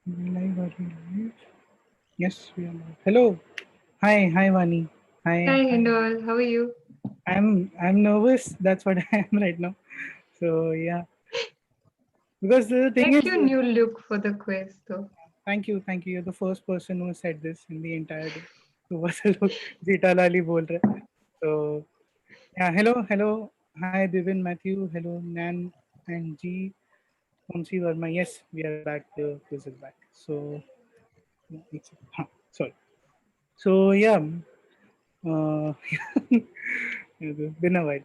Live, are we live? Yes, we are live. Hello. Hi, Vani. Hi, Hi. Hindal. How are you? I'm nervous. That's what I am right now. So yeah, because the thing Like is, your new look for the quiz, though. thank you. You're the first person who said this in the entire day. सुबह से लोग जीता लाली बोल रहे. So yeah, hello. Hi, Bivin, Matthew. Hello, Nan and G. Vamsi Verma. Yes, we are back. The quiz is back. So sorry. So yeah, it's been a while.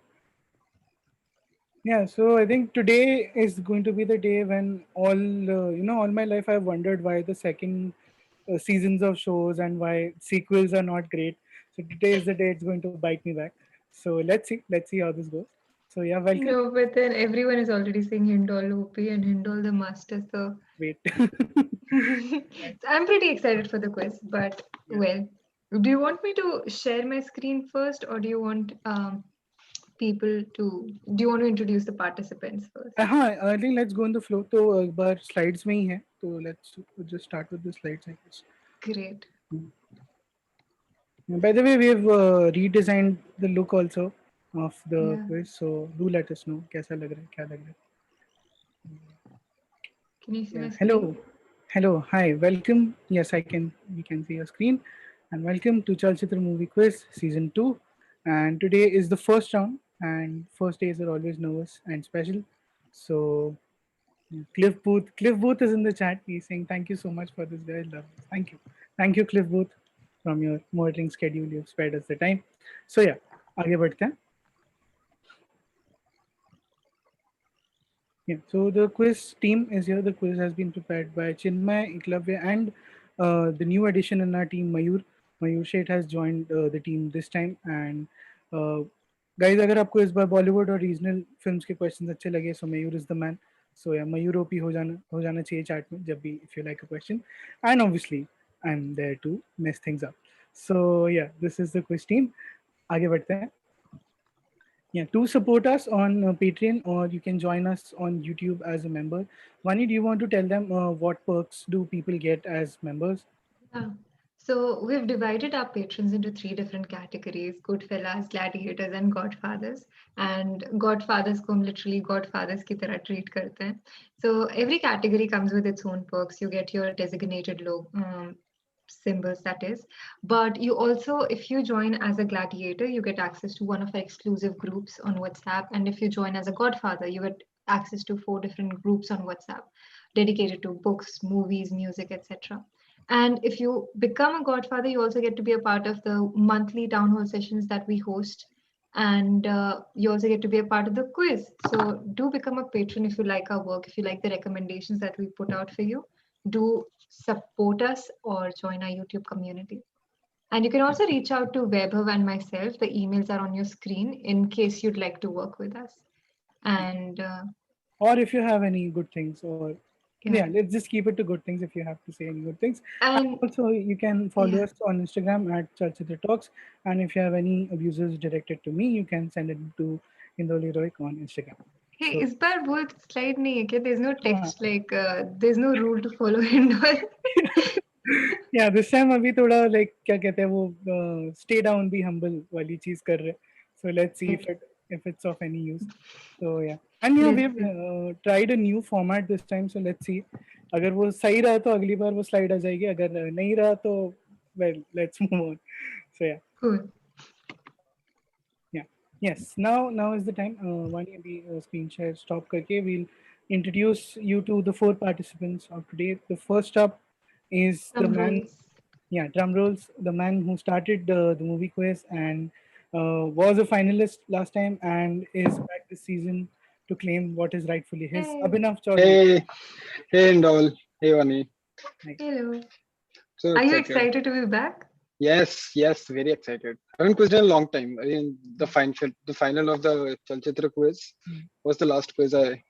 Yeah, so I think today is going to be the day when all my life I've wondered why the second seasons of shows and why sequels are not great. So today is the day it's going to bite me back. So let's see how this goes. So yeah, welcome. No, but then everyone is already saying Hindal OP and Hindal the master, so Wait, so I'm pretty excited for the quiz. But yeah. well, do you want me to share my screen first, or do you want people to? Do you want to introduce the participants first? हाँ, I think let's go in the flow. तो एक बार slides में ही है. तो let's just start with the slides, I guess. Great. By the way, we've redesigned the look also of the Yeah. quiz. So do let us know कैसा लग रहा है, क्या लग रहा है. Can you see Yeah. my screen? Hello. Hi. Welcome. Yes, I can. We can see your screen. And welcome to Chalchitra Movie Quiz Season 2. And today is the first round. And first days are always nervous and special. So yeah, Cliff Booth is in the chat. He's saying thank you so much for this, guys. Love this. Thank you, Cliff Booth, from your motoring schedule. You've spared us the time. So yeah, आगे बढ़ते हैं. Yeah, so the quiz team is here. The quiz has been prepared by Chinmay, Iklavya, and the new addition in our team, Mayur. Mayur Sheth has joined the team this time. And uh, guys, अगर आपको इस बार बॉलीवुड और regional films के questions अच्छे लगे, so Mayur is the man. So yeah, Mayur OP हो जाना चाहिए चैट में जब भी if you like a question. And obviously, I'm there to mess things up. So yeah, this is the quiz team. आगे बढ़ते हैं. Yeah, to support us on Patreon, or you can join us on YouTube as a member. Vani, do you want to tell them what perks do people get as members? Yeah. So we've divided our patrons into three different categories: Goodfellas, Gladiators, and Godfathers. And Godfathers को हम literally Godfathers की तरह treat करते हैं. So every category comes with its own perks. You get your designated symbols, that is. But you also, if you join as a gladiator, you get access to one of our exclusive groups on WhatsApp. And if you join as a Godfather, you get access to 4 different groups on WhatsApp dedicated to books, movies, music, etc. And if you become a Godfather, you also get to be a part of the monthly town hall sessions that we host. And you also get to be a part of the quiz. So do become a patron if you like our work, if you like the recommendations that we put out for you. Do support us or join our YouTube community. And you can also reach out to Vaibhav and myself. The emails are on your screen in case you'd like to work with us. And Or if you have any good things, or yeah, yeah, let's just keep it to good things if you have to say any good things. And and also, you can follow yeah. us on Instagram at Chalchitra Talks. And if you have any abuses directed to me, you can send it to Indoli Roik on Instagram. Hey, So, इस बार वो slide नहीं है क्या? There's no uh, text, like there's no rule to follow and all. yeah, this time अभी थोड़ा like क्या कहते हैं वो stay down, be humble वाली चीज कर रहे. So let's see if it's of any use. So yeah, and Let's we've see. tried a new format this time. So let's see. अगर वो सही रहा तो अगली बार वो slide आ जाएगी. अगर नहीं रहा तो well, let's move on. So yeah, Cool. yeah, yes. Now is the time. One अभी screen share stop करके we'll introduce you to the 4 participants of today. The first up is the Some man. rules. Yeah, drum rolls. The man who started the movie quiz and was a finalist last time and is back this season to claim what is rightfully his. Hey, Abhinav Chaudhary. Hey, hey, and all. Hey, Vani. Nice. hello. So Are you excited. excited to be back? Yes, very excited. I haven't quizzed in a long time. I mean, the final of the Chalchitra quiz Mm, was the last quiz I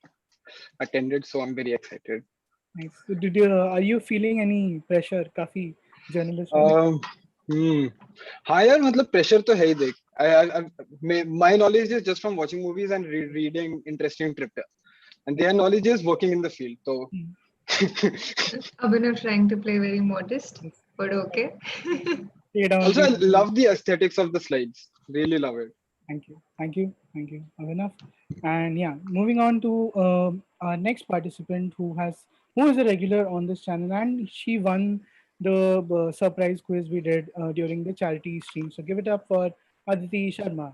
attended, so I'm very excited. nice. So are you feeling any pressure? काफी journalist वाले. Um, hmm. हाँ यार मतलब pressure तो है ही देख. My knowledge is just from watching movies and reading interesting trivia, and their knowledge is working in the field. So Mm. Abhinav trying to play very modest, Yes. but okay. Play down, Also, play I down. love the aesthetics of the slides. Really love it. Thank you. Thank you. Thank you. Enough. And yeah, moving on to our next participant who is a regular on this channel, and she won the surprise quiz we did during the charity stream. So give it up for Aditi Sharma.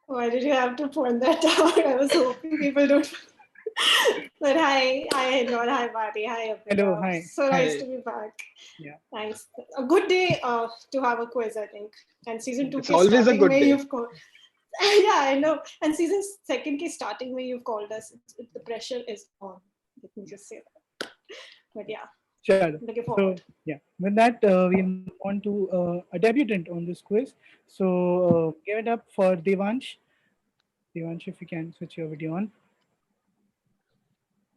Why did you have to point that out? I was hoping people don't. But hi everyone, hi Bhati, hi Hello. Abhinav. Hi. So Hi. nice Hi. to be back. Yeah. Thanks. A good day to have a quiz, I think. And season two It's ke always a starting good where day. you've called. Yeah, I know. And season second ke starting where you've called us. The pressure is on. Let me just say that. But yeah, Sure. looking So forward. yeah, with that we'll move on to a debutant on this quiz. So give it up for Devansh. Devansh, if you can switch your video on.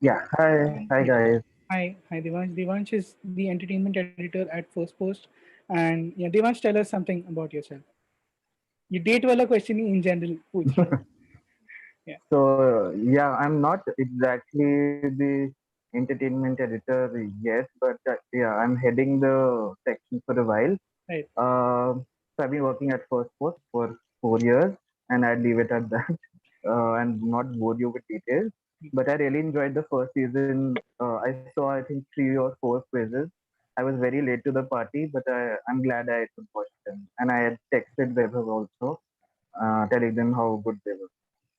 Yeah, hi Yeah. guys. Hi, Devansh. Devansh is the entertainment editor at First Post. And yeah, Devansh, tell us something about yourself. You date wala question in general. Pooch raha hu. Yeah, So yeah, I'm not exactly the entertainment editor yet, but yeah, I'm heading the section for a while. right. So I've been working at First Post for 4 years, and I'd leave it at that, and not bore you with details. But I really enjoyed the first season. I saw, I think, 3 or 4 quizzes. I was very late to the party, but I'm glad I could watch them. And I had texted Vaibhav also, telling them how good they were.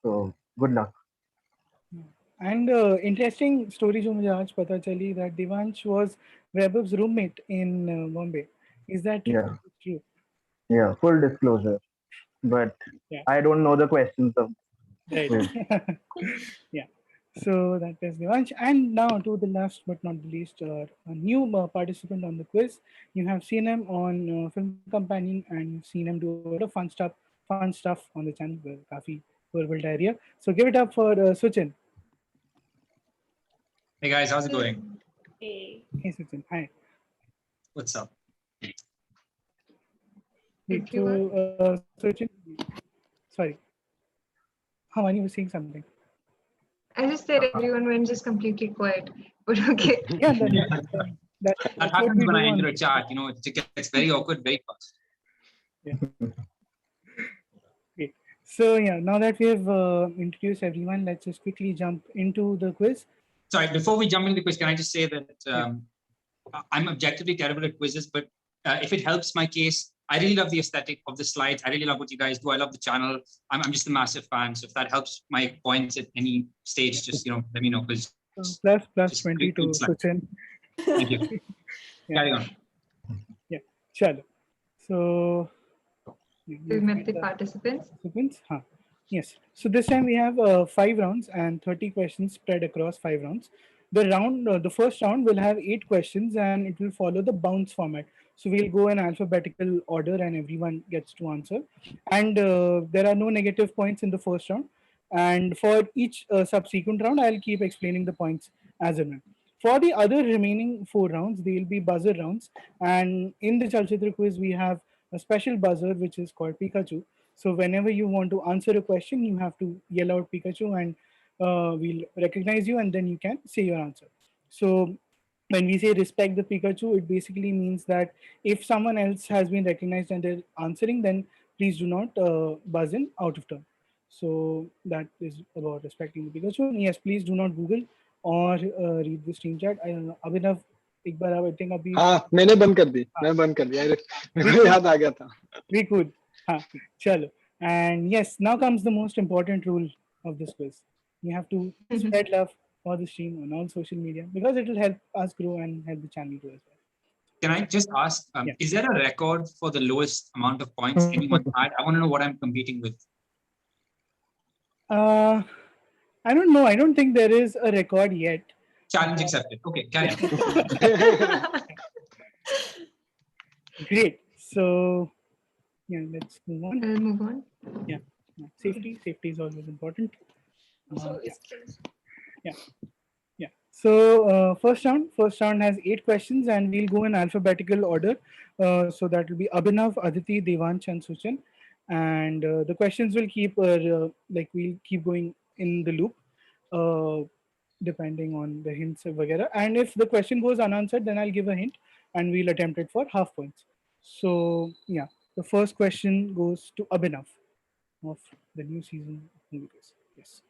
So good luck. And interesting story जो मुझे आज पता चली that Devansh was Vaibhav's roommate in Bombay. Is that true? Yeah, True. yeah. Full disclosure, but Yeah. I don't know the questions of Right. quiz. Yeah. So that is Devansh. And now to the last but not the least, a new participant on the quiz. You have seen him on Film Companion and you've seen him do a lot of fun stuff on the channel. Kafi verbal diarrhea. So give it up for Suchin. Hey guys, how's it going? Hey. Hey Suchin. Hi. What's up? Wait, so Everyone. Suchin, sorry. Hamani was saying something. I just said everyone went just completely quiet. But okay. Yeah, Yeah, that that's what happens we when do I enter on. a chat. You know, it gets very awkward very fast. Yeah. Great. So yeah, now that we have introduced everyone, let's just quickly jump into the quiz. Sorry, before we jump into the quiz, can I just say that Yeah. I'm objectively terrible at quizzes, but if it helps my case, I really love the aesthetic of the slides. I really love what you guys do. I love the channel. I'm just a massive fan. So if that helps my points at any stage, just let me know. Because Plus just 20 good to slides. Suchin. Thank you. Yeah. Carry on. Yeah. Chalo. So yeah, We we've met met the the participants. participants. Huh. Yes. So this time we have 5 rounds and 30 questions spread across 5 rounds. The first round will have 8 questions and it will follow the bounce format. So we'll go in alphabetical order and everyone gets to answer. And there are no negative points in the first round. And for each subsequent round, I'll keep explaining the points as and when. For the other remaining 4 rounds, they'll be buzzer rounds. And in the Chalchitra quiz, we have a special buzzer which is called Pikachu. So whenever you want to answer a question, you have to yell out Pikachu and we'll recognize you and then you can say your answer. So when we say respect the Pikachu, it basically means that if someone else has been recognized and they're answering, then please do not buzz in out of turn. So that is about respecting the Pikachu. And yes, please do not Google or read the stream chat. I don't know. Abhinav, एक बार I think अभी हाँ मैंने बंद कर दी मैं बंद कर दिया मेरे we को could याद आ गया था we could. हाँ, chalo. And yes, now comes the most important rule of this quiz. You have to spread love for the stream on all social media because it will help us grow and help the channel grow as well. Can I just ask, Yeah. is there a record for the lowest amount of points anyone had? I want to know what I'm competing with. I don't know. I don't think there is a record yet. Challenge accepted. Okay, carry on. Great. So yeah, let's move on. We'll move on. Yeah, safety is always important. Yeah. Yeah. Yeah. So first round has 8 questions, and we'll go in alphabetical order. So that will be Abhinav, Aditi, Devansh, and Suchin. And the questions will keep like we'll keep going in the loop. depending on the hints वगैरह. And if the question goes unanswered, then I'll give a hint and we'll attempt it for half points. So yeah, the first question goes to Abhinav of the new season of Movie Quiz. Yes.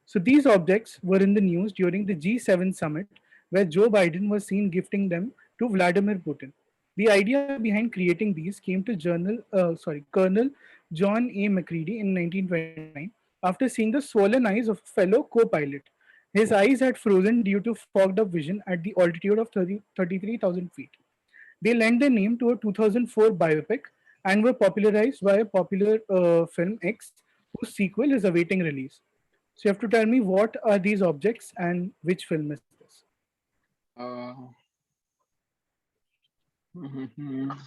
So these objects were in the news during the G7 summit, where Joe Biden was seen gifting them to Vladimir Putin. The idea behind creating these came to Colonel John A. McCready in 1929 after seeing the swollen eyes of a fellow co-pilot. His eyes had frozen due to fogged up vision at the altitude of 33,000 feet. They lent their name to a 2004 biopic and were popularized by a popular film X, whose sequel is awaiting release. So you have to tell me what are these objects and which film is this? Uh, mhm.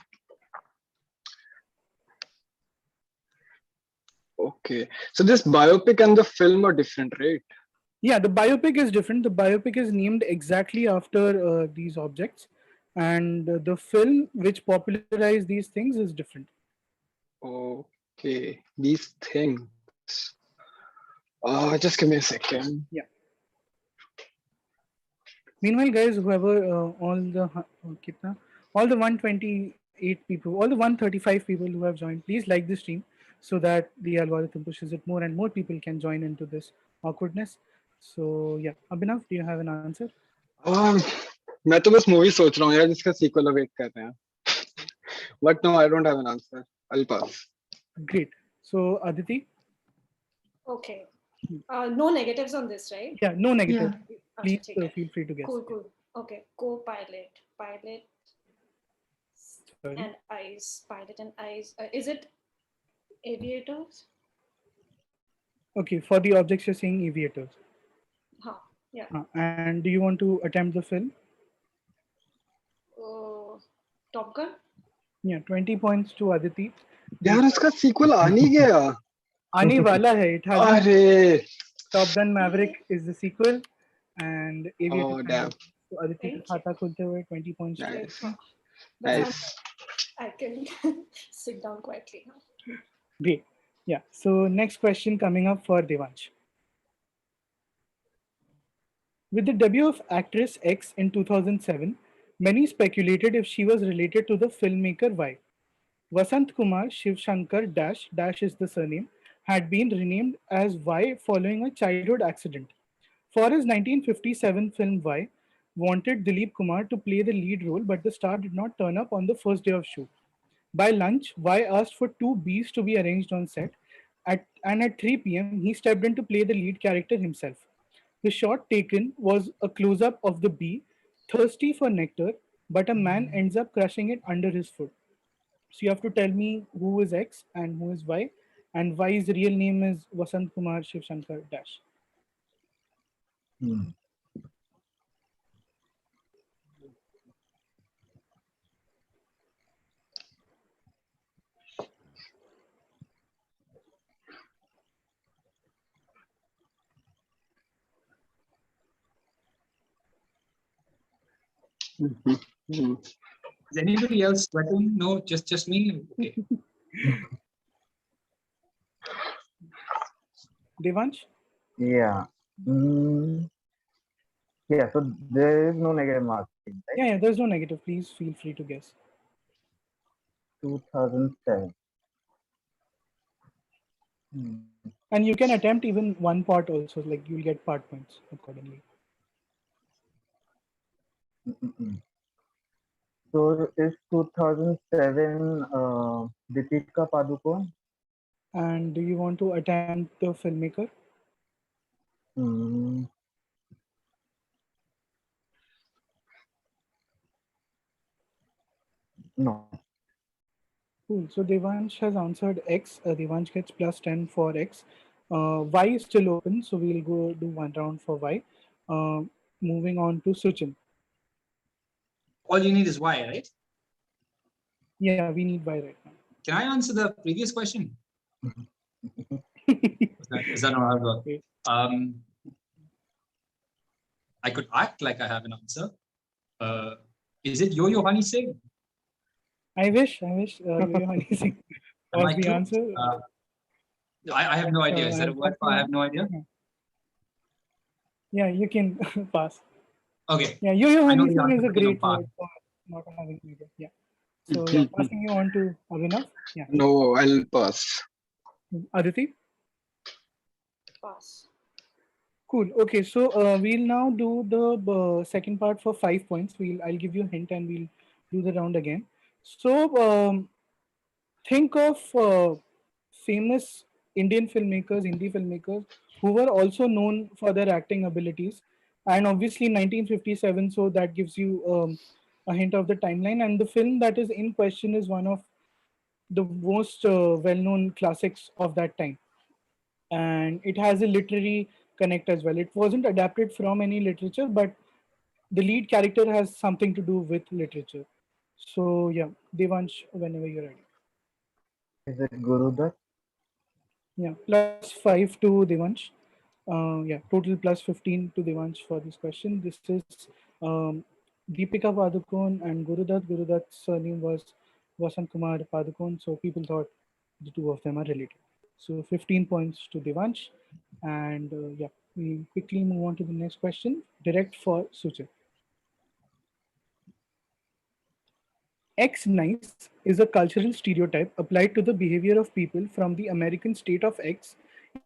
Okay. So this biopic and the film are different, right? Yeah, the biopic is different. The biopic is named exactly after these objects, and the film which popularized these things is different. Okay. These things. Just give me a second. Yeah. Meanwhile, guys, whoever all the 128 people, all the 135 people who have joined, please like this stream so that the algorithm pushes it more and more people can join into this awkwardness. So yeah, Abhinav, do you have an answer? Um, मैं तो बस movie सोच रहा हूँ यार जिसका sequel await कर रहे हैं. But no, I don't have an answer. I'll pass. Great. So Aditi, Okay. No negatives on this, right? yeah, no negative. Please अच्छा, ठीक है. feel free to guess. Cool. Okay. Co-pilot, pilot, Sorry. and eyes. Pilot and eyes. Is it aviators? Okay, for the objects you're saying aviators. Huh. Yeah. And do you want to attempt the film? Top Gun? Yeah, 20 points to Aditi. यार उसका sequel आ नहीं गया. आने वाला है. It has अरे. Top Gun Maverick is the sequel, and Aviator. Oh damn. So Aditi का खाता खोलते हुए 20 points. Nice. That's Nice. I can sit down quietly now. Great. Yeah. So next question coming up for Devansh. With the debut of actress X in 2007, many speculated if she was related to the filmmaker Y. Vasant Kumar Shiv Shankar Dash is the surname, had been renamed as Y following a childhood accident. For his 1957 film Y, wanted Dilip Kumar to play the lead role, but the star did not turn up on the first day of shoot. By lunch, Y asked for two Bs to be arranged on set, and at 3 p.m., he stepped in to play the lead character himself. The shot taken was a close up of the bee, thirsty for nectar, but a man ends up crushing it under his foot. So you have to tell me who is X and who is Y, and Y's real name is Vasant Kumar Shiv Shankar Dash. Is anybody else sweating? No, just me. Okay. Devansh? Yeah. Yeah, so there is no negative marking, right? Yeah, there's no negative. Please feel free to guess. 2007. And you can attempt even one part also, like you'll get part points accordingly. So is 2007 Deepika Padukone? And do you want to attempt the filmmaker? No. Cool. So Devansh has answered X. Devansh gets plus 10 for X. Y is still open, so we'll go do one round for Y. Moving on to Suchin. All you need is Y, right? Yeah, we need Y right now. Can I answer the previous question? Is that not how it works? I could act like I have an answer. Is it Yo-Yo Honey Singh? I wish Yo-Yo Honey Singh was the answer. I have no idea. Is there a word for I have no idea? Yeah, you can pass. Okay, Yeah, yo-yo I know honey the song answer, is a but great pass. word for not having media. Yeah. So yeah, passing you on to Abhinav. Yeah, No, I'll pass. Aditi. Pass. Cool. Okay, so we'll now do the second part for 5 points. I'll give you a hint and we'll do the round again. So think of famous Indian filmmakers, Hindi filmmakers who were also known for their acting abilities. And obviously 1957, so that gives you a hint of the timeline. And the film that is in question is one of the most well-known classics of that time, and it has a literary connect as well. It wasn't adapted from any literature, but the lead character has something to do with literature. So yeah, Devansh, whenever you're ready. Is it Guru Dutt? Yeah, +5 to Devansh. Yeah, total +15 to Devansh for this question. This is Deepika Padukone and Gurudat. Gurudat's surname was Vasant Kumar Padukone, so people thought the two of them are related. So 15 points to Devansh. And yeah, we quickly move on to the next question, direct for Suchin. X nice is a cultural stereotype applied to the behavior of people from the American state of X,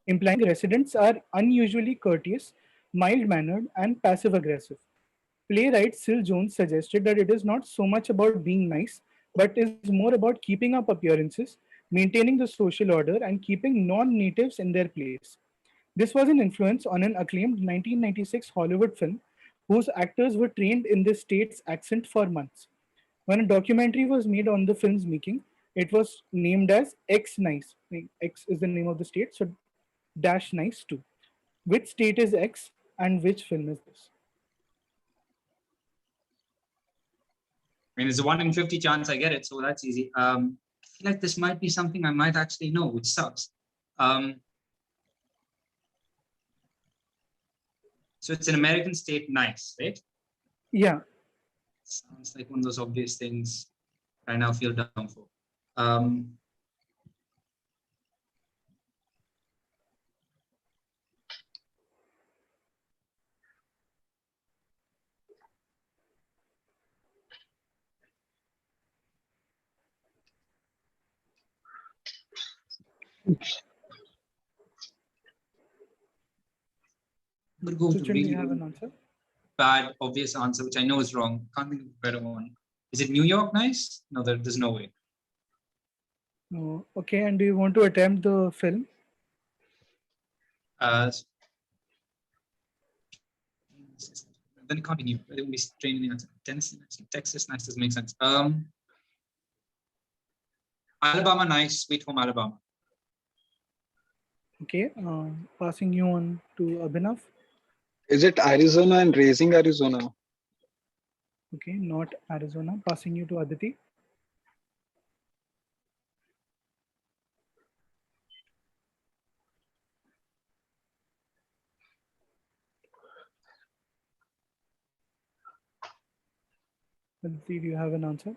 implying residents are unusually courteous, mild mannered, and passive aggressive. Playwright Sil Jones suggested that it is not so much about being nice, but is more about keeping up appearances, maintaining the social order, and keeping non natives in their place. This was an influence on an acclaimed 1996 Hollywood film whose actors were trained in the state's accent for months. When a documentary was made on the film's making, it was named as X Nice. X is the name of the state, so dash nice too. Which state is X and which film is this? I mean, there's a 1 in 50 chance I get it, so that's easy. I feel like this might be something I might actually know, which sucks. Um, so it's an American state, nice, right? Yeah, Sounds like one of those obvious things I now feel dumb for. Um, I'm going to go with a Suchin, do you really, have really an answer? bad, obvious answer, which I know is wrong. Can't think of a better one. Is it New York nice? No, there's no way. No. Okay, and do you want to attempt the film? Uh, then it can't be New York. It will be trained in the answer. Tennessee, nice. Texas, nice doesn't make sense. Alabama, nice. Sweet home Alabama. Okay, passing you on to Abhinav. Is it Arizona and Raising Arizona? Okay, not Arizona. Passing you to Aditi. Aditi, do you have an answer?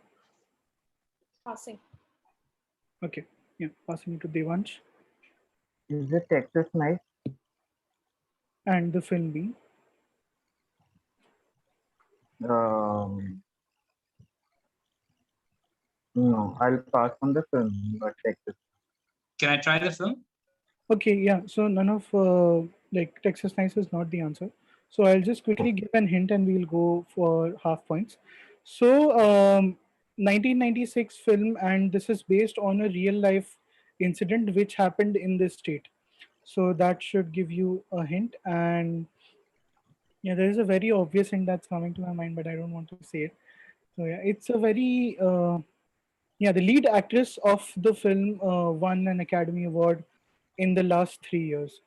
Passing. Okay, yeah, passing you to Devansh. Is it Texas Nice? And the film B. Um, no, I'll pass on the film, but Texas. Can I try the film? Okay, yeah. So none of like Texas Nice is not the answer. So I'll just quickly give an hint and we'll go for half points. So 1996 film, and this is based on a real life incident which happened in this state. So that should give you a hint. And yeah, there is a very obvious hint that's coming to my mind, but I don't want to say it. So yeah, it's a very yeah. The lead actress of the film won an Academy Award in the last 3 years.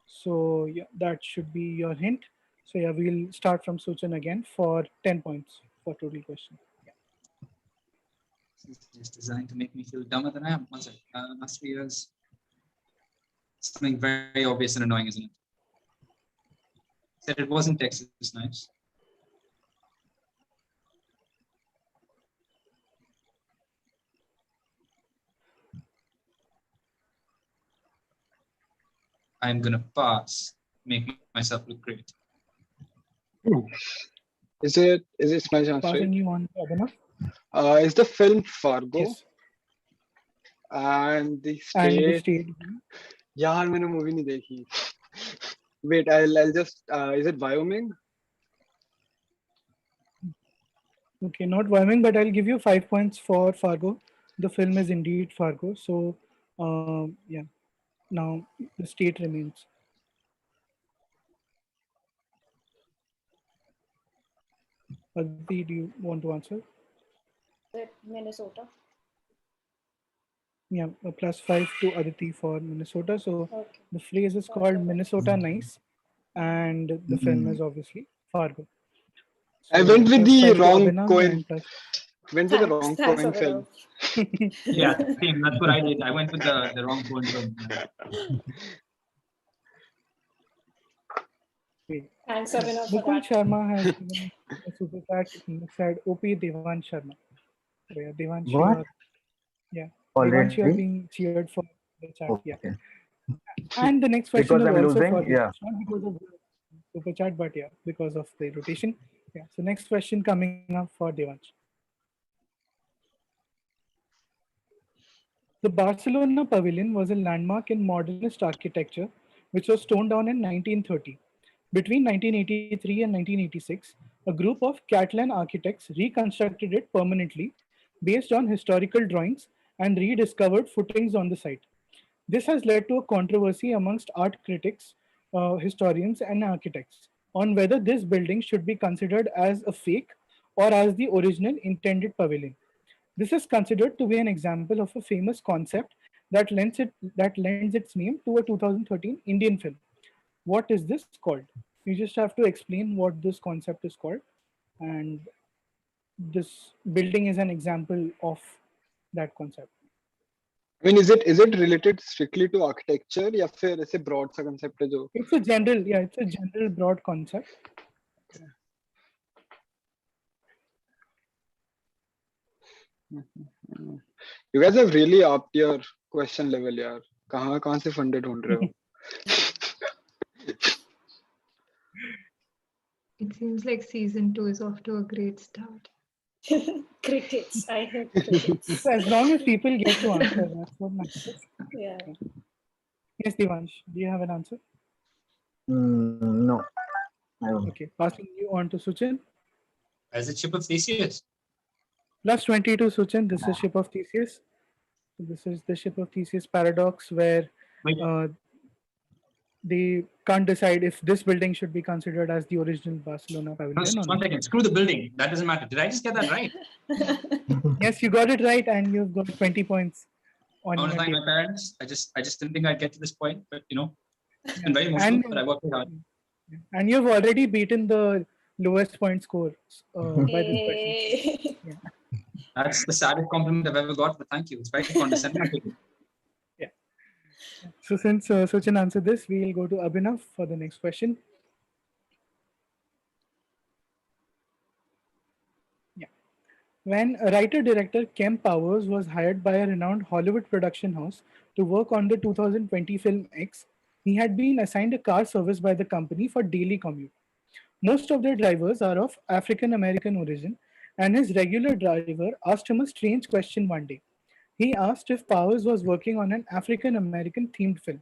So yeah, that should be your hint. So yeah, we'll start from Suchin again for 10 points for total question. This is just designed to make me feel dumber than I am. One second. Last 3 years. Something very obvious and annoying, isn't it? Said it wasn't Texas nice. I'm gonna pass. Make myself look great. Is it my chance, right? Passing you on to Abhinav. Is the film Fargo Yes. and the And the state? state. यार मैंने movie नहीं देखी. Wait, I'll just. Is it Wyoming? Okay, not Wyoming, but I'll give you 5 points for Fargo. The film is indeed Fargo. So, yeah, now the state remains. Aditi, do you want to answer? Is it Minnesota? Yeah, a +5 to Aditi for Minnesota. So Okay. the phrase is called Minnesota Nice, and the film is obviously Fargo. I So went with the +5 to wrong Abhinav coin. and plus. Went with the Thanks, wrong thanks, coin Abhinav. film. Yeah, same. That's what I did. I went with the wrong phone film. Wait, Thanks, Abhinav, for Mukul that. Sharma has given a super chat. He said OP Devansh Sharma. So yeah, Devansh, you What? are yeah, Devansh, you are Already? being cheered for the chat. Yeah, Okay. and the next question Because is I'm also for losing? Yeah. Devansh, not because of the super chat, but yeah, because of the rotation. Yeah. So next question coming up for Devansh. The Barcelona Pavilion was a landmark in modernist architecture, which was torn down in 1930. Between 1983 and 1986, a group of Catalan architects reconstructed it permanently based on historical drawings and rediscovered footings on the site. This has led to a controversy amongst art critics, historians, and architects on whether this building should be considered as a fake or as the original intended pavilion. This is considered to be an example of a famous concept that lends its name to a 2013 Indian film. What is this called? You just have to explain what this concept is called, and this building is an example of that concept. I mean, is it related strictly to architecture या फिर ऐसे broad सा concept है जो? It's a general broad concept. You guys have really upped your question level, यार. कहाँ से funded ढूंढ रहे हो? It seems like season 2 is off to a great start. Crickets. I hate crickets. So as long as people get to answer, that's what matters. Yeah. Yes, Devansh, do you have an answer? No, I don't. Okay, passing you on to Suchin. As a chip of Theseus. +22, Suchin. This is Ship of Theseus. So this is the Ship of Theseus paradox where Wait, uh, they can't decide if this building should be considered as the original Barcelona no, pavilion or one not. second. Screw the building. That doesn't matter. Did I just get that right? Yes, you got it right, and you've got 20 points I on want to your thank my table. parents. I just didn't think I'd get to this point, but it's been very Yeah. emotional. But I worked it hard. And you've already beaten the lowest point score by this question. Yay. Yeah. That's the saddest compliment I've ever got. But thank you. It's very condescending. I'll take it. Yeah. So since Suchin answered this, we'll go to Abhinav for the next question. Yeah. When writer-director Kem Powers was hired by a renowned Hollywood production house to work on the 2020 film X, he had been assigned a car service by the company for daily commute. Most of their drivers are of African American origin, and his regular driver asked him a strange question one day. He asked if Powers was working on an African American themed film.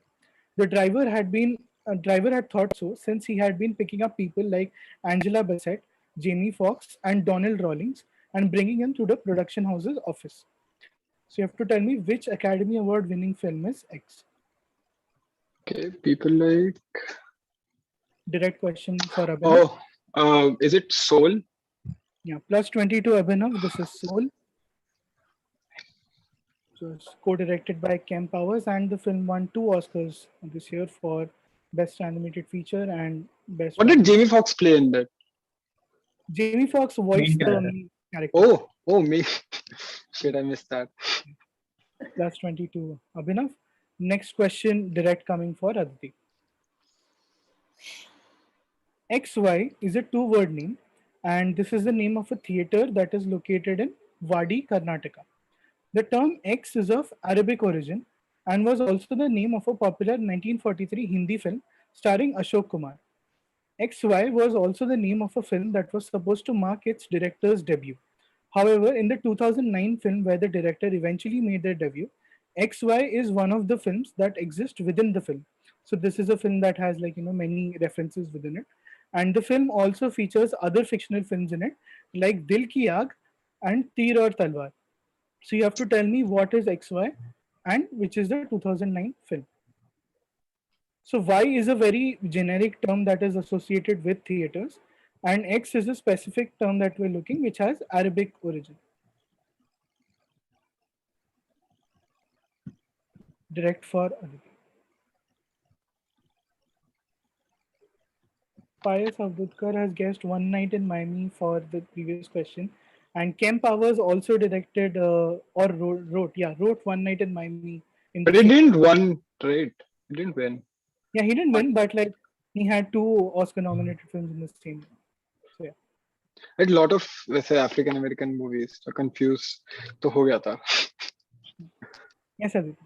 The driver had thought so since he had been picking up people like Angela Bassett, Jamie Foxx, and Donald Rawlings and bringing them to the production house's office. So you have to tell me which Academy Award winning film is X. Okay, people like. Direct question for Abhinav. Is it Soul? Yeah, +22 Abhinav. This is Soul. So it's co-directed by Kem Powers, and the film won 2 Oscars this year for Best Animated Feature and Best What did Graphics. Jamie Foxx play in that? Jamie Foxx voiced Main the character. main character. Oh, me. Shit, I missed that. +22 Abhinav. Next question, direct coming for Aditi. XY is a two-word name, and this is the name of a theater that is located in Wadi, Karnataka. The term X is of Arabic origin and was also the name of a popular 1943 Hindi film starring Ashok Kumar. XY was also the name of a film that was supposed to mark its director's debut. However, in the 2009 film where the director eventually made their debut, XY is one of the films that exist within the film. So this is a film that has many references within it. And the film also features other fictional films in it, like Dil Ki Aag and Teer Aur Talwar. So you have to tell me what is XY and which is the 2009 film. So Y is a very generic term that is associated with theaters, and X is a specific term that we're looking, which has Arabic origin. Direct for Aditi. Pius Abdudkar has guessed One Night in Miami for the previous question, and Kem Powers also directed or wrote One Night in Miami in the But same. it didn't won, right? It didn't win. Yeah, he didn't win, but like he had two Oscar-nominated films in the same year. So yeah. A lot of वैसे African American movies तो confused तो हो गया था. Yes, Aditi.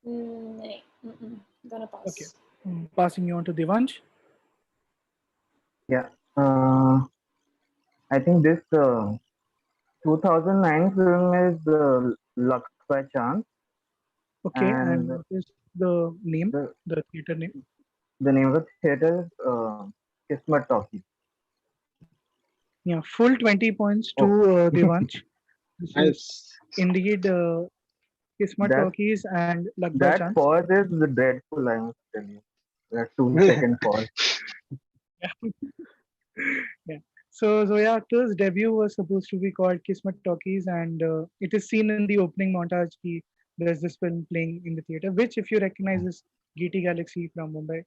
नहीं, gonna pass. Okay. Passing you on to Devansh. Yeah. I think this 2009 film is Luck by Chance. Okay, and And what is the name, the, the theater name? the name of the theater is Kismet Talkies. Yeah, full 20 points to Oh. Devansh. This is Nice. indeed Kismet That- Talkies and Luck by That Chance. pause is dreadful, I must tell you. That 2-second pause. Yeah. So Zoya Akhtar's debut was supposed to be called Kismet Talkies, and it is seen in the opening montage. There's this film playing in the theater, which, if you recognize, is GT Galaxy from Mumbai,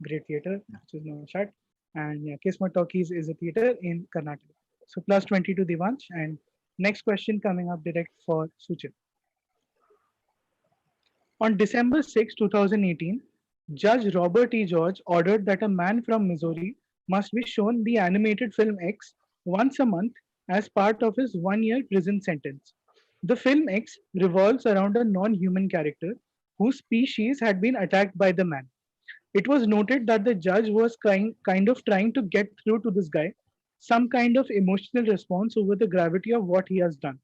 great theater, which is now shut. And yeah, Kismet Talkies is a theater in Karnataka. So plus 20 to Devansh, and next question coming up direct for Suchin. On December 6, 2018, Judge Robert E. George ordered that a man from Missouri must be shown the animated film X once a month as part of his 1 year prison sentence. The film X revolves around a non human character whose species had been attacked by the man. It was noted that the judge was kind of trying to get through to this guy some kind of emotional response over the gravity of what he has done.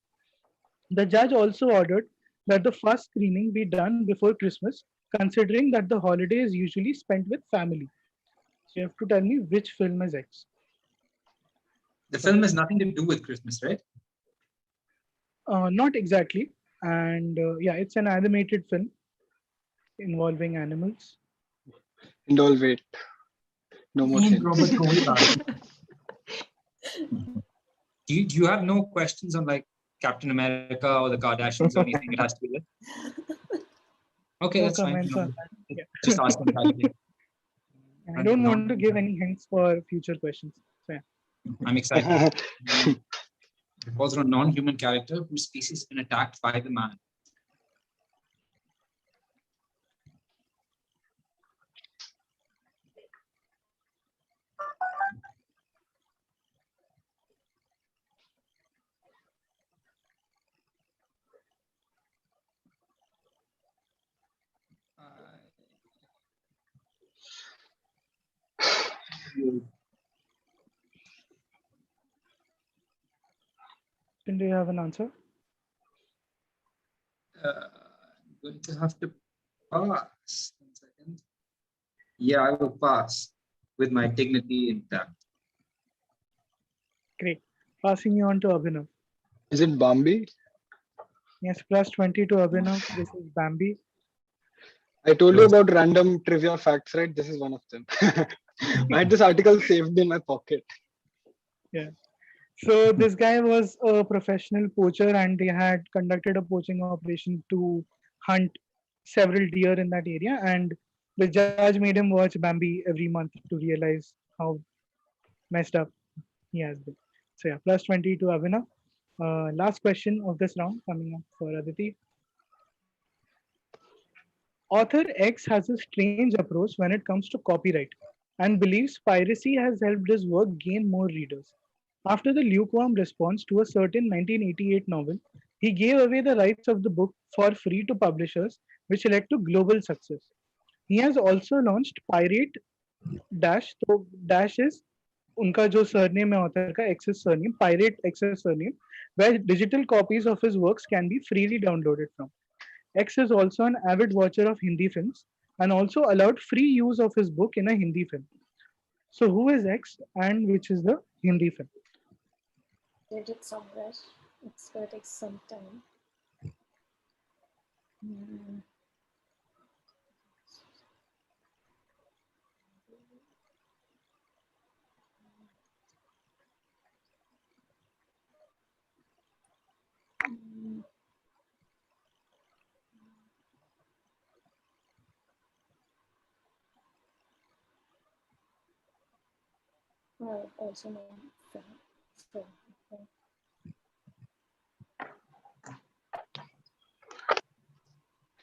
The judge also ordered that the first screening be done before Christmas, considering that the holiday is usually spent with family. So you have to tell me which film is X. The film has nothing to do with Christmas, right? Not exactly. And yeah, it's an animated film involving animals. And all wait. No more Ian hints. Robert Kohl. Do you have no questions on like Captain America or the Kardashians or anything it has to do with? Okay, No that's fine. comments No, on that. Yeah. just asking. Casually. I don't want to give any hints for future questions. So yeah. I'm excited. It was a non-human character whose species has been attacked by the man. Do you have an answer? I'm going to have to pass. 1 second. Yeah, I will pass with my dignity intact. Great. Passing you on to Abhinav. Is it Bambi? Yes, plus 20 to Abhinav. This is Bambi. I told you about random trivia facts, right? This is one of them. I had this article saved in my pocket. Yeah. So this guy was a professional poacher, and they had conducted a poaching operation to hunt several deer in that area. And the judge made him watch Bambi every month to realize how messed up he has been. So yeah, plus 20 to Abhinav. Last question of this round coming up for Aditi. Author X has a strange approach when it comes to copyright and believes piracy has helped his work gain more readers. After the lukewarm response to a certain 1988 novel, he gave away the rights of the book for free to publishers, which led to global success. He has also launched Pirate Dash. So Dash is उनका जो surname है author का X's surname, pirate X's surname, where digital copies of his works can be freely downloaded from. X is also an avid watcher of Hindi films and also allowed free use of his book in a Hindi film. So who is X and which is the Hindi film? Read it somewhere. It's gonna take some time. Also know film.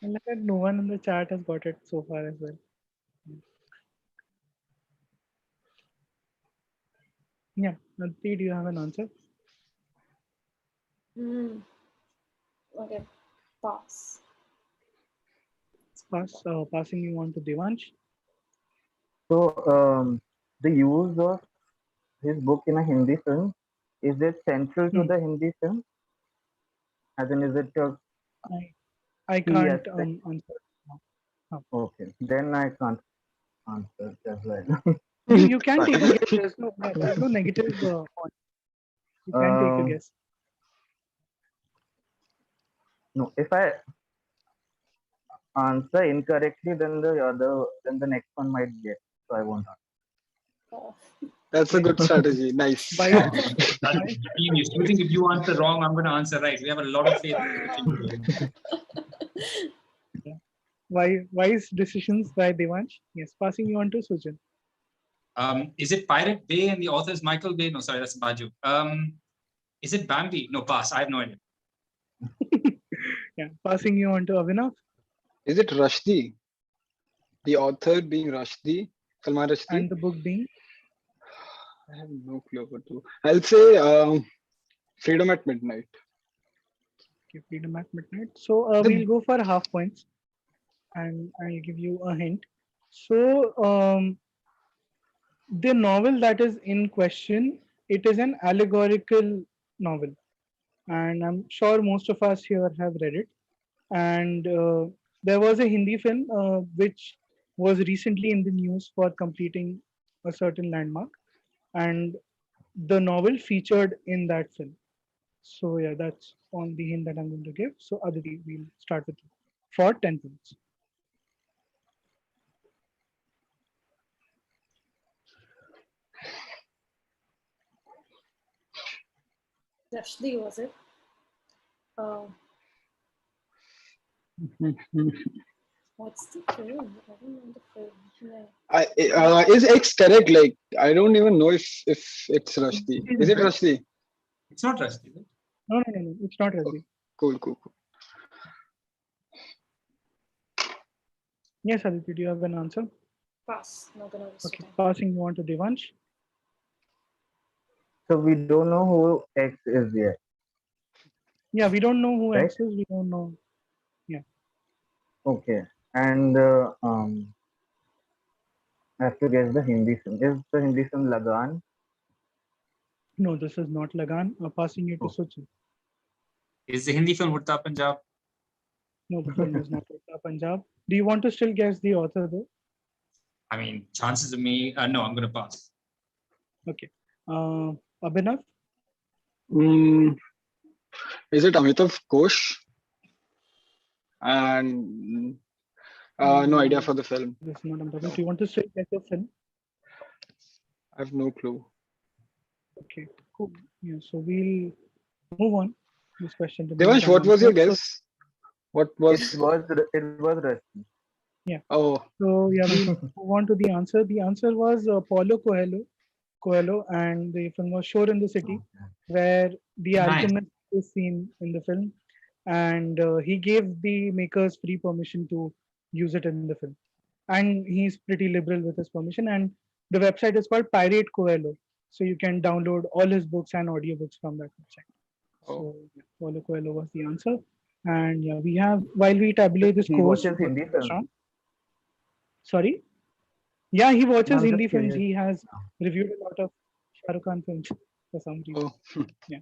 And look at no one in the chat has got it so far as well. Yeah, Aditi, do you have an answer? Okay, pass. Passing you on to Devansh. So the use of his book in a Hindi film, is it central to the Hindi film? As in, is it a I key can't aspect? answer. No. Okay, then I can't answer as well. You can take a guess. There's no negative point. You can take a guess. No, if I answer incorrectly, then the next one might get. So I won't answer. That's a good strategy. Nice. That's genius. You think if you answer wrong, I'm going to answer right. We have a lot of faith in Yeah. Wise decisions by Devansh. Yes, passing you on to Suchin. Is it Pirate Bay and the author is Michael Bay? No, sorry, that's Baju. Is it Bambi? No, pass. I have no idea. Yeah, passing you on to Abhinav. Is it Rushdie? The author being Rushdie, Salman Rushdie? And the book being? I have no clue what to. I'll say Freedom at Midnight. Okay, Freedom at Midnight. So we'll go for half points, and I'll give you a hint. So the novel that is in question, it is an allegorical novel, and I'm sure most of us here have read it. And there was a Hindi film which was recently in the news for completing a certain landmark, and the novel featured in that film. So yeah, that's on the hint that I'm going to give. So Aditi, we'll start with you for 10 points. Rushdie, was it? What's the film? I don't know the film. Yeah. Is X correct? Like, I don't even know if it's Rushdie. Is it Rushdie? It's not Rushdie. No, it's not Rushdie. Cool. Yes, Aditi, do you have an answer? Pass. Not gonna waste Okay, time. passing you on to Devansh. So we don't know who X is yet. Yeah, we don't know who Right? X is. We don't know. Yeah. Okay, and I have to guess the Hindi film. Is the Hindi film Lagan? No, this is not Lagan. Passing you to Suchin. Is the Hindi film Hurta Punjab? No, the film is not Hurta Punjab. Do you want to still guess the author though? I mean, chances of me. No, I'm going to pass. Okay. Abhinav? Is it Amitav Ghosh? And no idea for the film. This is not Amitav. Do you want to still guess the film? I have no clue. Okay, cool. Yeah, so we'll move on. This question. Devansh, what was your guess? What was? It was Rushdie. Yeah. Oh. So yeah, we'll move on to the answer. The answer was Paulo Coelho, and the film was Shore in the City, where the alchemist is seen in the film, and he gave the makers free permission to use it in the film, and he's pretty liberal with his permission. And the website is called Pirate Coelho, so you can download all his books and audiobooks from that website. So Paulo Coelho was the answer, and yeah, we have while we tabulate the scores. He watches Hindi films. Sorry. Yeah, he No, watches I'm just Hindi films. curious. He has reviewed a lot of Shah Rukh Khan films for some reason. Oh, Yeah.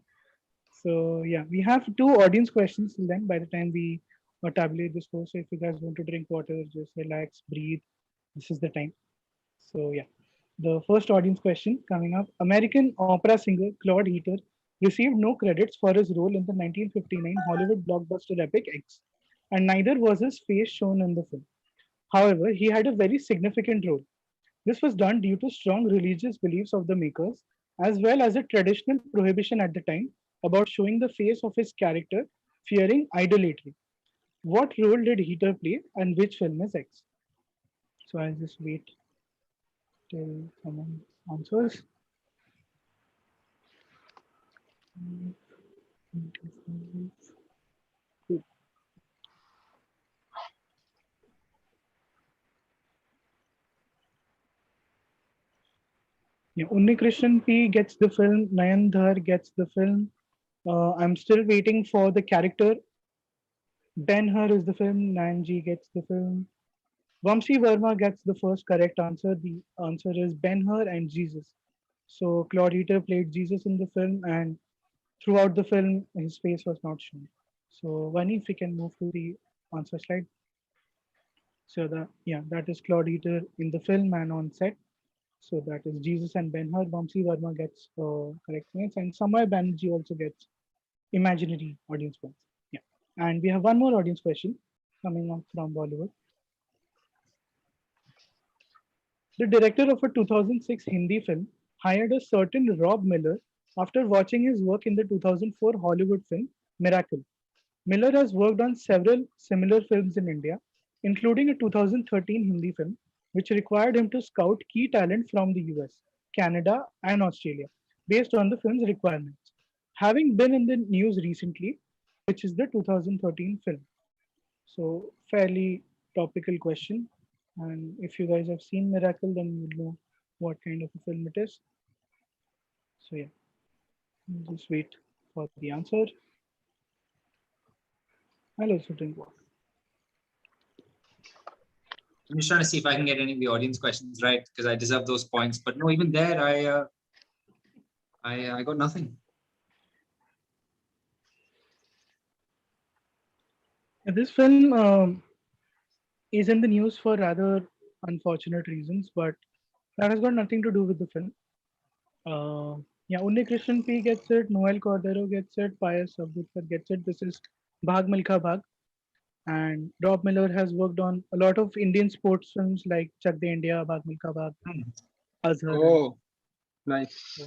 So yeah, we have two audience questions till then. By the time we tabulate this score, so if you guys want to drink water, just relax, breathe. This is the time. So yeah, the first audience question coming up: American opera singer Claude Heater received no credits for his role in the 1959 Hollywood blockbuster epic X, and neither was his face shown in the film. However, he had a very significant role. This was done due to strong religious beliefs of the makers, as well as a traditional prohibition at the time about showing the face of his character, fearing idolatry. What role did Heater play, and which film is X? So I'll just wait till someone answers. Yeah, Unni Krishnan P gets the film, Nayan Dhar gets the film. I'm still waiting for the character. Ben Hur is the film, Nayan gets the film. Vamsi Verma gets the first correct answer. The answer is Ben Hur and Jesus. So Claude Heater played Jesus in the film, and throughout the film, his face was not shown. So Vani, if we can move to the answer slide. So that is Claude Heater in the film and on set. So that is Jesus and Ben Hur. Vamsi Verma gets correct points, and Samay Banerjee also gets imaginary audience points. Yeah, and we have one more audience question coming up from Bollywood. The director of a 2006 Hindi film hired a certain Rob Miller after watching his work in the 2004 Hollywood film Miracle. Miller has worked on several similar films in India, including a 2013 Hindi film, which required him to scout key talent from the US, Canada, and Australia based on the film's requirements. Having been in the news recently, which is the 2013 film. So, fairly topical question. And if you guys have seen Miracle, then you know what kind of a film it is. So, yeah, just wait for the answer. I'll also drink water. I'm just trying to see if I can get any of the audience questions right because I deserve those points. But no, even there, I got nothing. Yeah, this film is in the news for rather unfortunate reasons, but that has got nothing to do with the film. Yeah, only Christian P gets it, Noel Cordero gets it, Pius Abdulkar gets it. This is Bhag Milkha Bhag. And Rob Miller has worked on a lot of Indian sports films like Chak De India, Bhag Milkha Bhag, Azhar, and oh, so nice.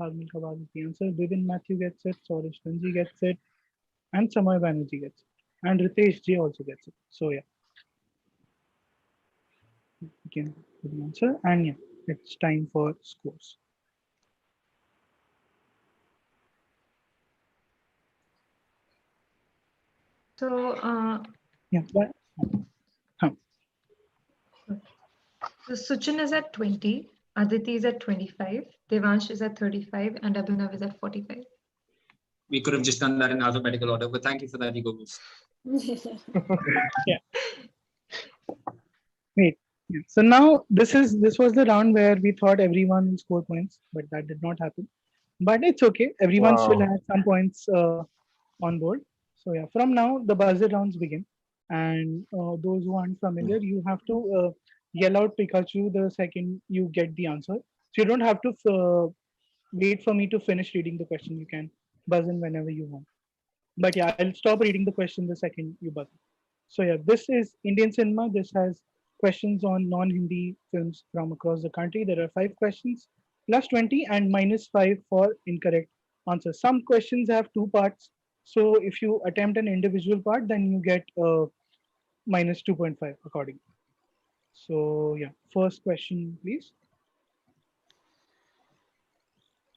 Bhag Milkha Bhag is the answer. Bivin Matthew gets it, Soresh Tanji gets it, and Samay Banerjee gets it. And Ritesh J also gets it. So yeah, we can put the answer. And yeah, it's time for scores. So, Yeah, but, huh. so Suchin is at 20, Aditi is at 25, Devansh is at 35, and Abhinav is at 45. We could have just done that in alphabetical order, but thank you for that, ego boost. Yeah. Wait. Yeah. So now this was the round where we thought everyone will score points, but that did not happen. But it's okay. Everyone still Wow. has some points on board. So yeah, from now the buzzer rounds begin, and those who aren't familiar, you have to yell out Pikachu the second you get the answer. So you don't have to wait for me to finish reading the question. You can buzz in whenever you want. But yeah, I'll stop reading the question the second you buzz. So yeah, this is Indian cinema. This has questions on non-Hindi films from across the country. There are 5 questions, plus 20 and minus 5 for incorrect answers. Some questions have 2 parts. So if you attempt an individual part, then you get minus 2.5 accordingly. So yeah, first question, please.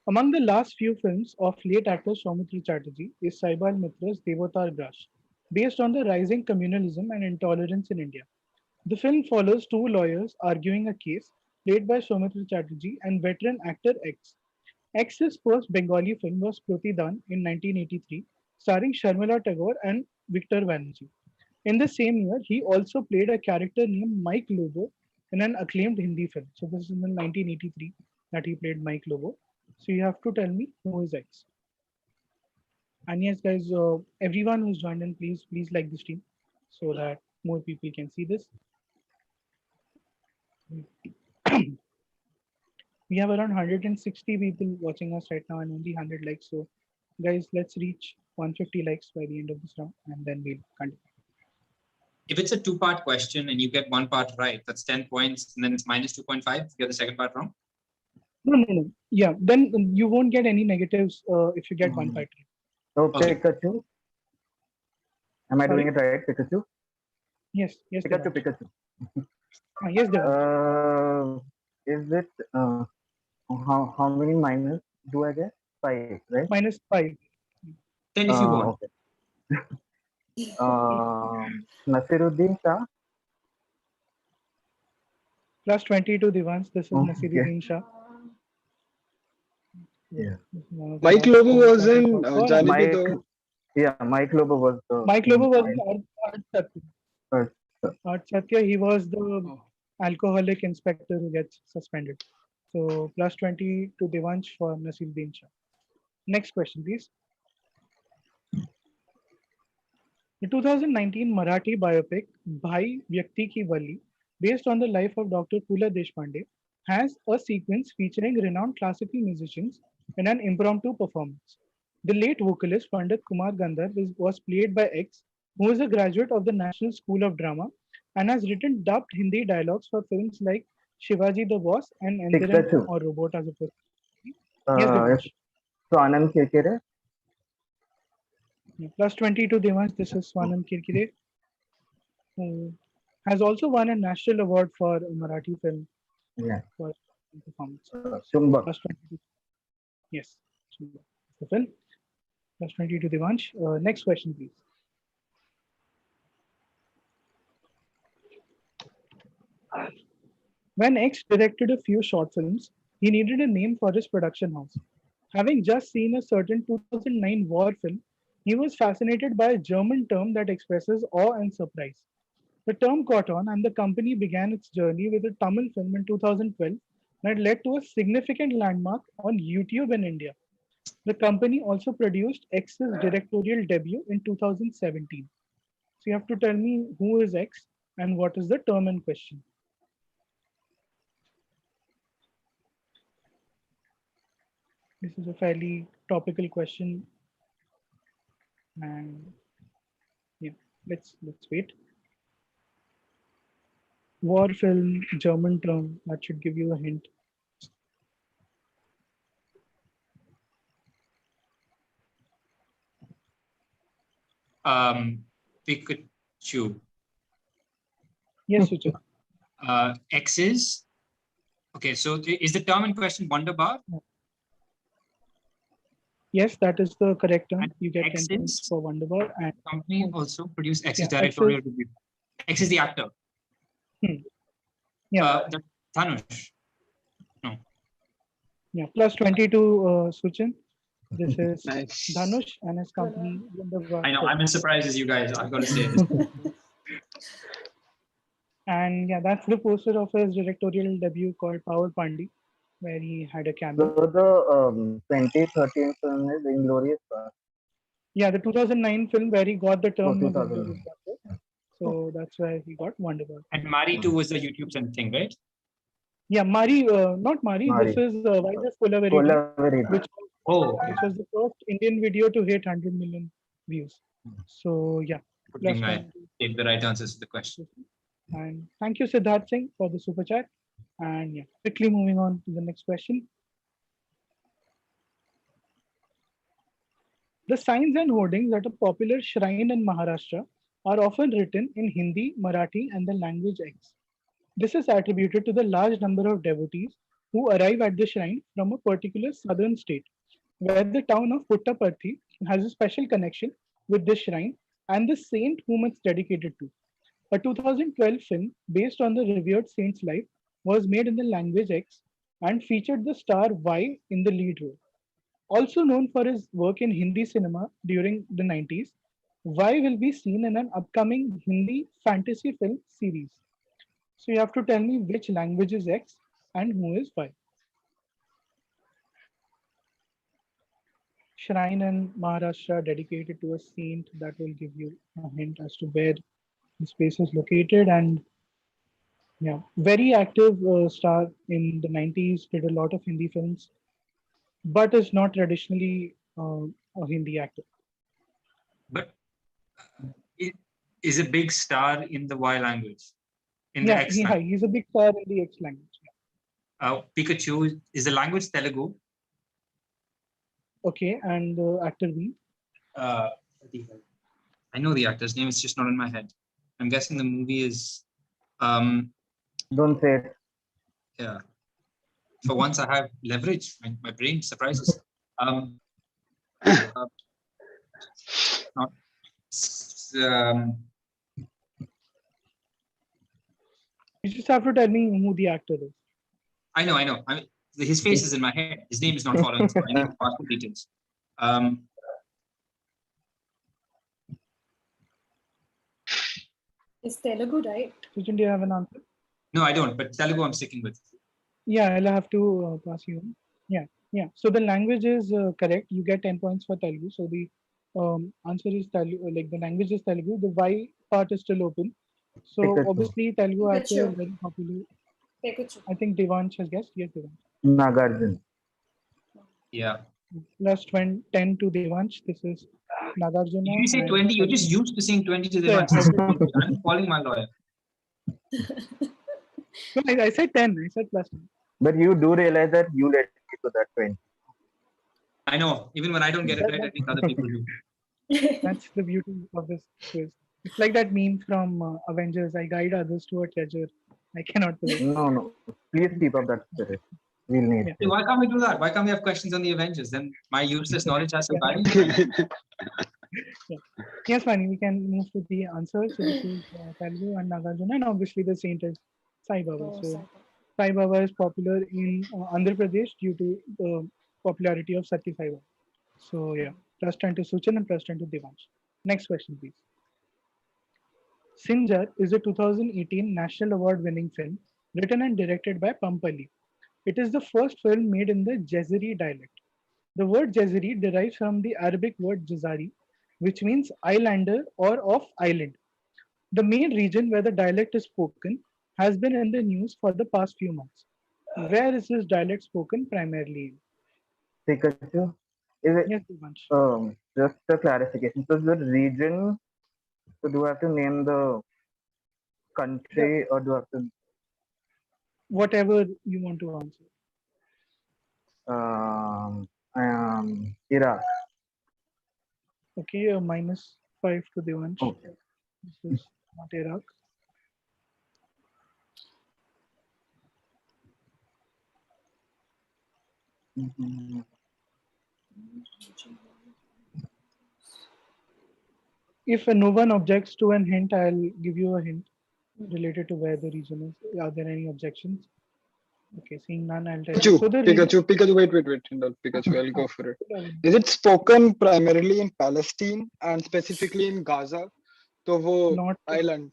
Among the last few films of late actor Soumitra Chatterjee is Saibal Mitra's Devotar Grash, based on the rising communalism and intolerance in India. The film follows two lawyers arguing a case, played by Soumitra Chatterjee and veteran actor X. X's first Bengali film was Protidan in 1983, starring Sharmila Tagore and Victor Banerjee. In the same year, he also played a character named Mike Lobo in an acclaimed Hindi film. So this is in 1983 that he played Mike Lobo. So you have to tell me who is X. And yes, guys, everyone who's joined in, please like the stream so that more people can see this. We have around 160 people watching us right now and only 100 likes. So, guys, let's reach 150 likes by the end of this round, and then we'll continue. If it's a two-part question and you get one part right, that's 10 points, and then it's minus 2.5 if you get the second part wrong. No. Yeah, then you won't get any negatives if you get one part right. So Okay. Pikachu. Am I Sorry? doing it right, Pikachu? Yes, Pikachu, Devansh. Pikachu. Yes, Devansh. Is it how many minus do I get? 5, right? -5. 10 if you want. Okay. Nasiruddin Shah. +20 to Devansh. This is Okay. Nasiruddin Shah. Yeah. Mike Lobo was in Jane Bhi Do. Yeah, Mike Lobo was the. Mike Lobo was in Art Satya. First. Art Satya, he was the alcoholic inspector who gets suspended. So +20 to Devansh for Nasiruddin Shah. Next question, please. The 2019 Marathi biopic Bhai Vyakti Ki Valli, based on the life of Dr. Pula Deshpande, has a sequence featuring renowned classical musicians in an impromptu performance. The late vocalist Pandit Kumar Gandhar was played by X, who is a graduate of the National School of Drama and has written dubbed Hindi dialogues for films like Shivaji the Boss and Endiran Pikachu. or Robot as a person. Yes, Devansh. Swanand Kirkire. +20 to Devansh. This is Swanand Kirkire, who has also won a national award for a Marathi film Yeah. for performance. Chumbak. +22. Yes, Chumbak. The film. +20 to Devansh. Next question, please. When X directed a few short films, he needed a name for his production house. Having just seen a certain 2009 war film, he was fascinated by a German term that expresses awe and surprise. The term caught on, and the company began its journey with a Tamil film in 2012 that led to a significant landmark on YouTube in India. The company also produced X's directorial debut in 2017. So you have to tell me who is X and what is the term in question. This is a fairly topical question, and yeah, let's wait. War film, German term, that should give you a hint. Pikachu. Yes, Suchin. X's. Okay, so is the term in question Wonderbar? Yes, that is the correct term. And You get X 10 points is- for Wonderbar. And Company also produced X's Yeah, directorial debut. X is the actor. yeah, Dhanush. yeah, +20 to Suchin. This is Nice. Dhanush and his company. Wonderbar. I know, I'm as surprised as you guys, I've got to say this. And yeah, that's the poster of his directorial debut called Power Pandi, where he had a cameo. So the 2013 film is Inglorious Bastard. Yeah, the 2009 film where he got the term was 2009. Inglorious Bastard. So that's why he got Wonderbar. And Mari 2 was the YouTube thing, right? Yeah, Mari, not Mari. Mari. This is Why This Collaborating, Collaborated. which Oh, was the first Indian video to hit 100 million views. So yeah, good thing I +20. gave the right answers to the question. And thank you, Siddharth Singh, for the super chat. And yeah, quickly moving on to the next question. The signs and hoardings at a popular shrine in Maharashtra are often written in Hindi, Marathi, and the language X. This is attributed to the large number of devotees who arrive at the shrine from a particular southern state, where the town of Puttaparthi has a special connection with this shrine and the saint whom it's dedicated to. A 2012 film based on the revered saint's life was made in the language X and featured the star Y in the lead role. Also known for his work in Hindi cinema during the 90s, Y will be seen in an upcoming Hindi fantasy film series. So you have to tell me which language is X and who is Y. Shrine in Maharashtra dedicated to a saint, that will give you a hint as to where the space is located. And yeah, very active star in the 90s, did a lot of Hindi films, but is not traditionally a Hindi actor. But it is a big star in the Y language, in the Yeah, X language. he's a big star in the X language. Pikachu is the language Telugu. Okay, and actor B. Uh, I know the actor's name, it's just not in my head. I'm guessing the movie is Don't say it. yeah. For once I have leverage. My brain surprises. Not, um, You just have to tell me who the actor is. I know. His face is in my head. His name is not following. So I need passport details. It's Telugu, right? Suchin, do you have an answer? No, I don't. But Telugu, I'm sticking with. Yeah, I'll have to pass you on. Yeah. So the language is correct. You get 10 points for Telugu. So the answer is Telugu. Like the language is Telugu. The Y part is still open. So Pikachu. obviously Telugu actor Pikachu. is very popular. Pikachu. I think Devansh has guessed. Yes, Devansh. Nagarjun. Yeah. Plus 20, 10 to Devansh. This is Nagarjuna. If you say and 20, you're just 7. used to saying 20 to the Yeah, one. I'm calling my lawyer. No, I said 10. I said plus 10. But you do realize that you led me to that 20. I know. Even when I don't get it right, I think other people do. That's the beauty of this quiz. It's like that meme from Avengers. I guide others to a treasure I cannot possess. No. Please keep up that spirit. We'll need Yeah. Hey, it. why can't we do that? Why can't we have questions on the Avengers? Then my useless knowledge has some value. Yes, Mani, we can move to the answers. So this is Telugu and Nagarjuna, and obviously the saint is Sai Baba. Oh, So Saipa. Sai Baba is popular in Andhra Pradesh due to the popularity of Satya Sai Baba. So yeah, plus 10 to Suchin and plus 10 to Devansh. Next question, please. Sinjar is a 2018 National Award winning film written and directed by Pampali. It is the first film made in the Jezeri dialect. The word Jezeri derives from the Arabic word Jazari, which means islander or of island. The main region where the dialect is spoken has been in the news for the past few months. Where is this dialect spoken primarily in? Pikachu. Is it Yes, Devansh. just a clarification? So the region, so do I have to name the The, country or do I have to whatever you want to answer. Iraq? Okay, minus 5 to Devansh. Okay. This is not Iraq. Mhm. If no one objects to an hint, I'll give you a hint related to where the region is. Are there any objections? Okay, seeing none, I'll tell you. So the region. Pikachu, wait, Hindal, Pikachu, I'll go for it. uh, Is it spoken primarily in Palestine and specifically in Gaza? So wo not island.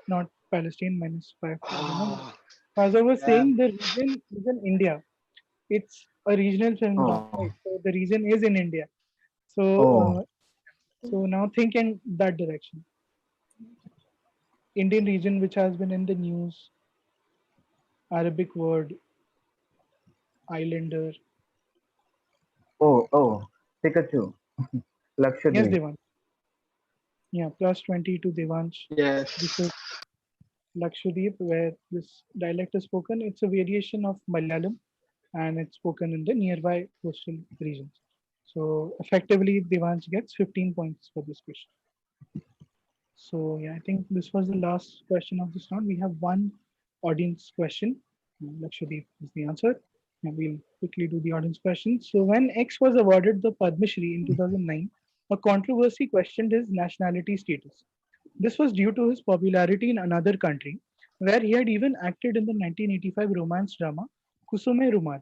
not Palestine, minus 5 to Abhinav. Ah, As I was saying, damn. the region is in India. It's a regional film, Oh, right? So the region is in India. So oh, so now think in that direction. Indian region, which has been in the news, Arabic word, islander. oh. Pikachu. Yes, Lakshadweep. Devansh. Yeah, plus 20 to Devansh. This Yes. is Lakshadweep, where this dialect is spoken. It's a variation of Malayalam and it's spoken in the nearby coastal regions. So effectively, Devansh gets 15 points for this question. So yeah, I think this was the last question of this round. We have one audience question. Lakshadweep is the answer. And we'll quickly do the audience question. So when X was awarded the Padma Shri in 2009, a controversy questioned his nationality status. This was due to his popularity in another country, where he had even acted in the 1985 romance drama Kusume Rumal,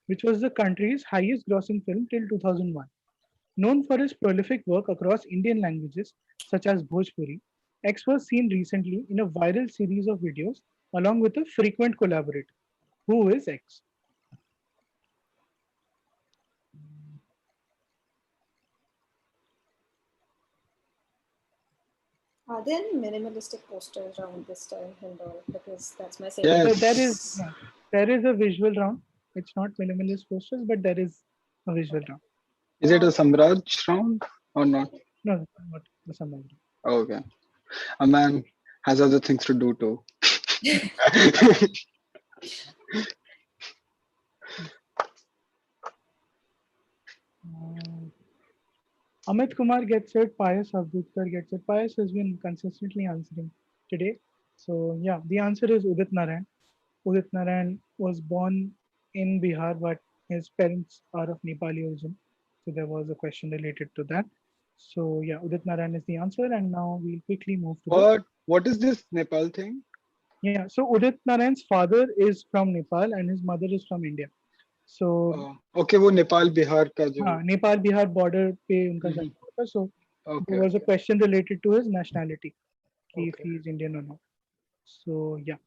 which was the country's highest grossing film till 2001. Known for his prolific work across Indian languages such as Bhojpuri, X was seen recently in a viral series of videos along with a frequent collaborator. Who is X? Are there any minimalistic posters around this time and all? Because that's my So second. Yes. there is a visual round. It's not minimalist posters, but there is a visual round. Is it a Samraj round or not? No, not the summary. Okay. A man has other things to do too. Amit Kumar gets it. Payas Abdulkar gets it. Payas has been consistently answering today. So yeah, the answer is Udit Narayan. Udit Narayan was born in Bihar, but his parents are of Nepali origin. So there was a question related to that. So yeah, Udit Narayan is the answer, and now we'll quickly move to the. What is this Nepal thing? Yeah, so Udit Narayan's father is from Nepal and his mother is from India. So Okay, वो नेपाल बिहार का जो. हाँ, Nepal Bihar border पे उनका जन्म हुआ था. So Okay. there was a question related to his nationality, if Okay. he is Indian or not. So yeah.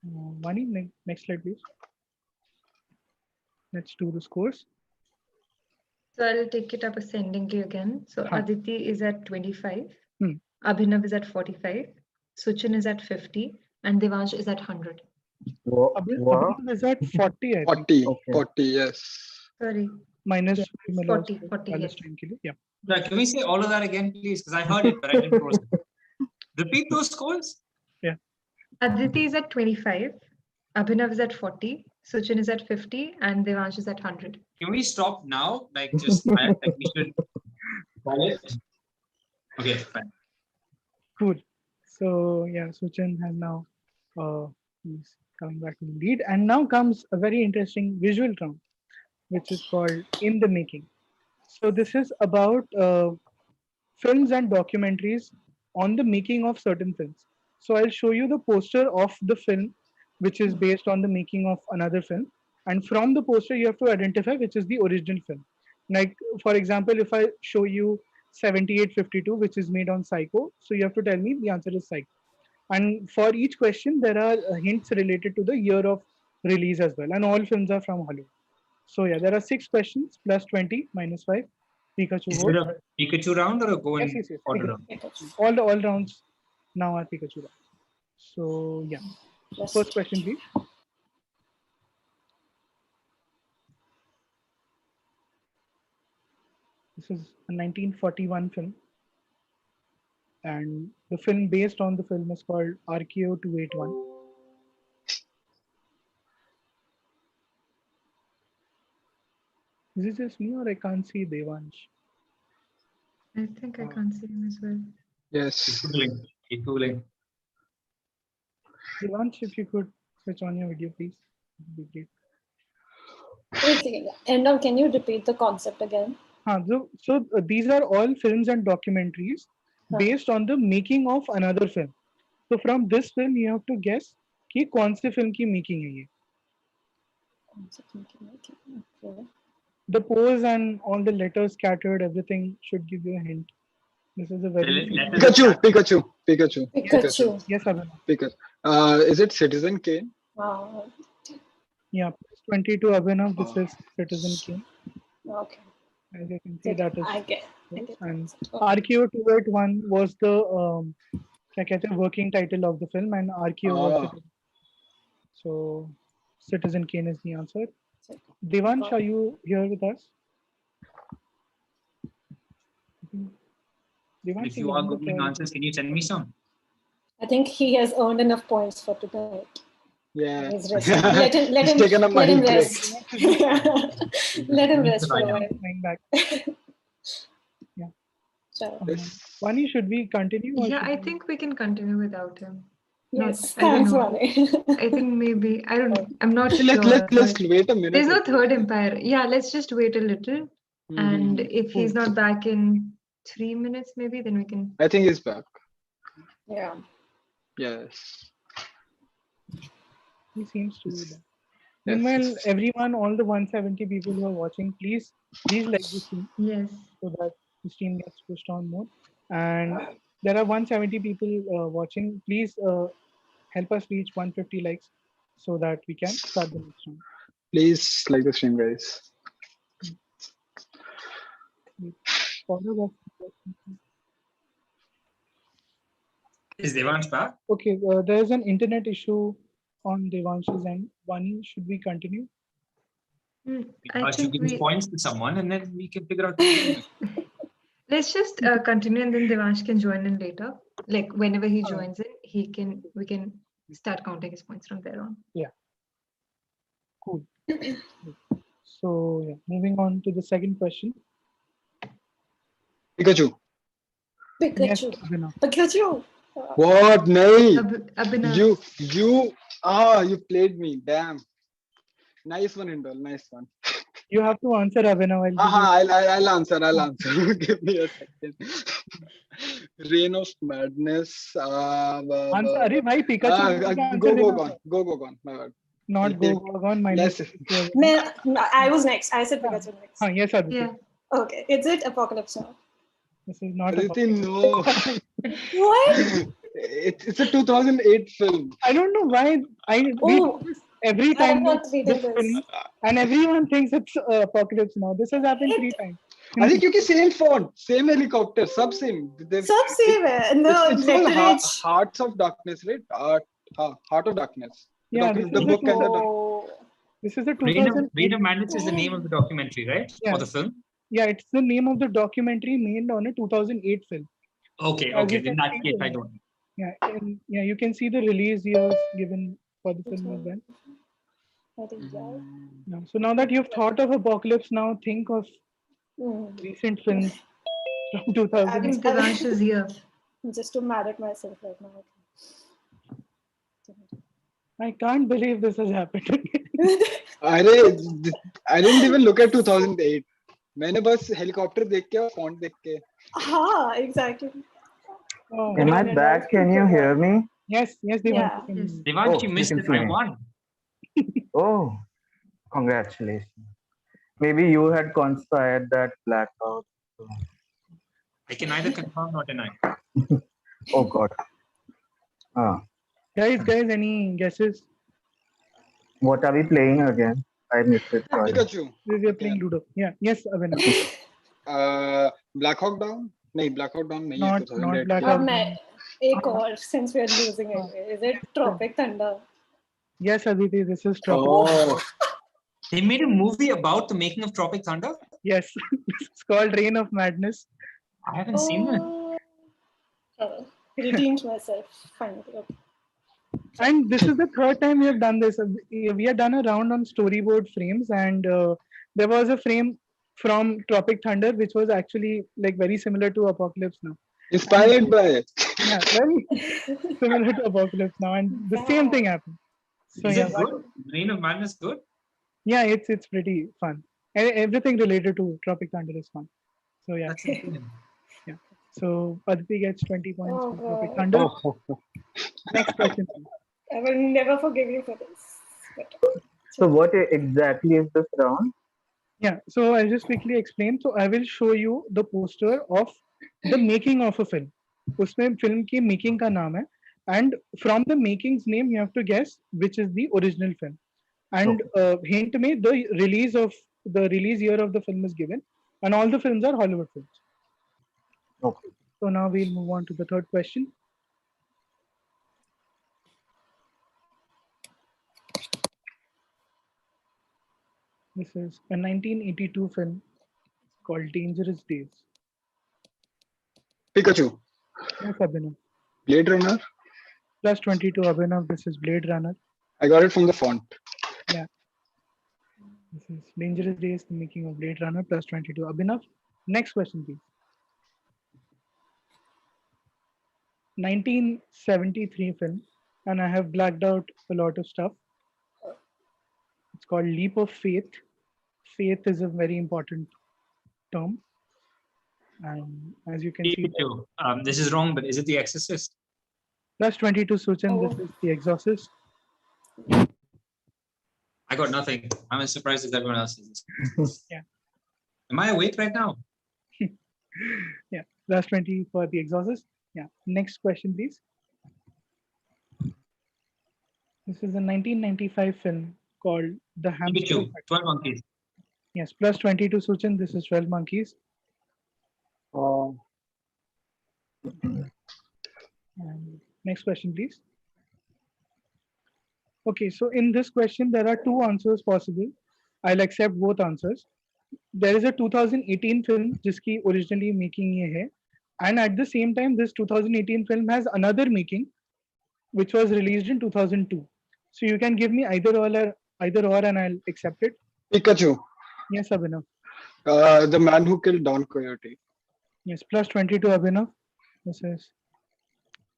Vani, next slide please. Let's do the scores. So I'll take it up ascendingly again. So Huh. Aditi is at 25, Hmm. Abhinav is at 45, Suchin is at 50, and Devansh is at 100. Wow. Abhinav is at 40, I think. 40. Okay. 40, yes. Sorry. Minus Yes, 5 40, 40, minus yes. time के लिए. Yeah. Right, can we say all of that again, please? Because I heard it, but I didn't post it. Repeat those scores. Aditi is at 25, Abhinav is at 40, Suchin is at 50, and Devansh is at 100. Can we stop now? Like, just like we should call it. Okay, fine. Cool. So yeah, Suchin has now he's coming back to the lead, and now comes a very interesting visual round, which is called In the Making. So this is about films and documentaries on the making of certain films. So I'll show you the poster of the film, which is based on the making of another film, and from the poster you have to identify which is the original film. Like for example, if I show you 7852, which is made on Psycho, so you have to tell me the answer is Psycho. And for each question, there are hints related to the year of release as well, and all films are from Hollywood. So yeah, there are 6 questions plus 20 minus 5. Pikachu Is vote. it a Pikachu round or a go in Yes. order Pikachu. round? All rounds now are Pikachu round. So yeah, first question please. This is a 1941 film, and the film based on the film is called RKO 281. Is it just me or I can't see Devansh? I think I can't see him as well. Yes. Keep googling. Devansh, if you could switch on your video, please. It would be great. Okay, and now can you repeat the concept again? So these are all films and documentaries based on the making of another film. So from this film, you have to guess कि कौन से film की making है ये. Okay. The pose and all the letters scattered, everything should give you a hint. This is a very Pikachu. Yes, Abhinav. Pikachu. Is it Citizen Kane? Yeah, plus 20 to Abhinav. This is Citizen Kane. Okay. As you can see, that is. I get and RKO 281 was the क्या कहते हैं, working title of the film, and RKO was it. So Citizen Kane is the answer. Devansh, are you here with us? Devansh, If you are googling answers, can you send me some? I think he has earned enough points for tonight. Yeah. He's resting. Let him rest. Let him rest for a while. Back. Yeah. Yes. Vani, should we continue? Yeah, I think we can continue without him. Yes, thanks, Vani. I think maybe, I'm not sure. Let's wait a minute. There's no third empire. Yeah, let's just wait a little. And if he's not back in 3 minutes, maybe, then we can. I think he's back. Yeah. Yes. He seems to be there. Meanwhile, everyone, all the 170 people who are watching, please like this stream. Yes. So that the stream gets pushed on more. And there are 170 people watching. Please help us reach 150 likes so that we can start the next round. Please like the stream, guys. Follow us. Is Devansh back? Okay, there is an internet issue on Devansh's end. Vani, should we continue? I Or should think we give points to someone and then we can figure out who wins? let's just continue, and then Devansh can join in later. Like whenever he joins in, we can start counting his points from there on. Yeah. Cool. So yeah, moving on to the second question. Pikachu. Yes, Pikachu. Abhinav. Pikachu. What? Nahi. Abhinav. You played me. Damn. Nice one, Indol. Nice one. You have to answer, Abhinav. I'll answer. Give me a second. Reign of Madness. Answer. Arey bhai, Pikachu. Go gone. My bad. Not go gone. Minus. I was next. I said Pikachu next. Yes, Aditi. Yeah. Okay. Is it Apocalypse Now? This is not Aditi, no. What? It's a 2008 film. I don't know why we do this every time. I'm not reading this this. film, and everyone thinks it's Apocalypse Now. This has happened 3 times. I think क्योंकि same font, same helicopter, सब same. Sab same hai. No, It's called literature. Hearts of Darkness, right? Heart of Darkness. Yeah, The book and the Oh. This is a Reign 2008. of Madness is the name of the documentary, right? Yeah. For the film? Yeah, it's the name of the documentary made on a 2008 film. Okay, As okay. you can In that see case, the- I don't. Yeah, and yeah, you can see the release years given for the film as well. Yeah. So now that you've thought of Apocalypse Now, think of recent films from I 2000. think Devansh is here. Just to mad at myself right now. I can't believe this has happened again. I didn't even look at 2008. मैंने बस helicopter देख के और font देख के. Ah, exactly. Oh, Am I back? Can you hear me? yes, Devansh. Yeah. you can- Yes. Devansh, Oh, you you missed can it. see I me. won. Oh, congratulations. Maybe you had conspired that blackout. I can neither confirm nor deny. Oh God. Guys, any guesses? What are we playing again? I missed it. Sorry. Pikachu. We are playing Ludo. Yeah, yes, Abhinav. Black Hawk Down? नहीं, Black Hawk Down नहीं है Not 2008 Black की. Hawk. एक और, since we're losing it. Is it Tropic Thunder? Yes, Aditi, this is Tropic. Oh, They made a movie about the making of Tropic Thunder? Yes, it's called Reign of Madness. I haven't seen it. Redeemed myself. Finally. Okay. And this is the third time we have done this. We have done a round on storyboard frames, and there was a frame from Tropic Thunder which was actually like very similar to Apocalypse Now. inspired by. Yeah, very similar to Apocalypse Now, and the same thing happened. So Is yeah, it good? Reign of Madness good? yeah, it's pretty fun. Everything related to Tropic Thunder is fun. So yeah, That's insane. so Aditi gets 20 points Oh, for Tropic God. Thunder. Oh. Next question. I will never forgive you for this. But So what exactly is this round? Yeah, so I'll just quickly explain. So I will show you the poster of the making of a film. उसमें film की making का नाम है, and from the making's name you have to guess which is the original film. And hint में the release year of the film is given, and all the films are Hollywood films. Okay. So now we'll move on to the third question. This is a 1982 film called Dangerous Days. Pikachu. Yes, Abhinav. Blade Runner. Plus 22, Abhinav. This is Blade Runner. I got it from the font. Yeah. This is Dangerous Days, the making of Blade Runner, plus 22. Abhinav, next question, please. 1973 film, and I have blacked out a lot of stuff. It's called Leap of Faith. Faith is a very important term. And as you can see, Pikachu. This is wrong, but is it The Exorcist? plus 22, Suchin, this is The Exorcist. I got nothing. I'm as surprised as everyone else is. Yeah. Am I awake right now? Yeah, plus 20 for The Exorcist. Yeah. Next question, please. This is a 1995 film called The Give it Hamster two. Factory. 12 monkeys. Yes, plus 20 to Suchin. This is 12 Monkeys. Uh, And next question, please. Okay, so in this question, there are two answers possible. I'll accept both answers. There is a 2018 film जिसकी originally making ये है, and at the same time, this 2018 film has another making which was released in 2002. So you can give me either or, and I'll accept it. Pikachu, Yes, Abhinav. the man who killed Don Coyote. Yes, plus 20 to Abhinav. This is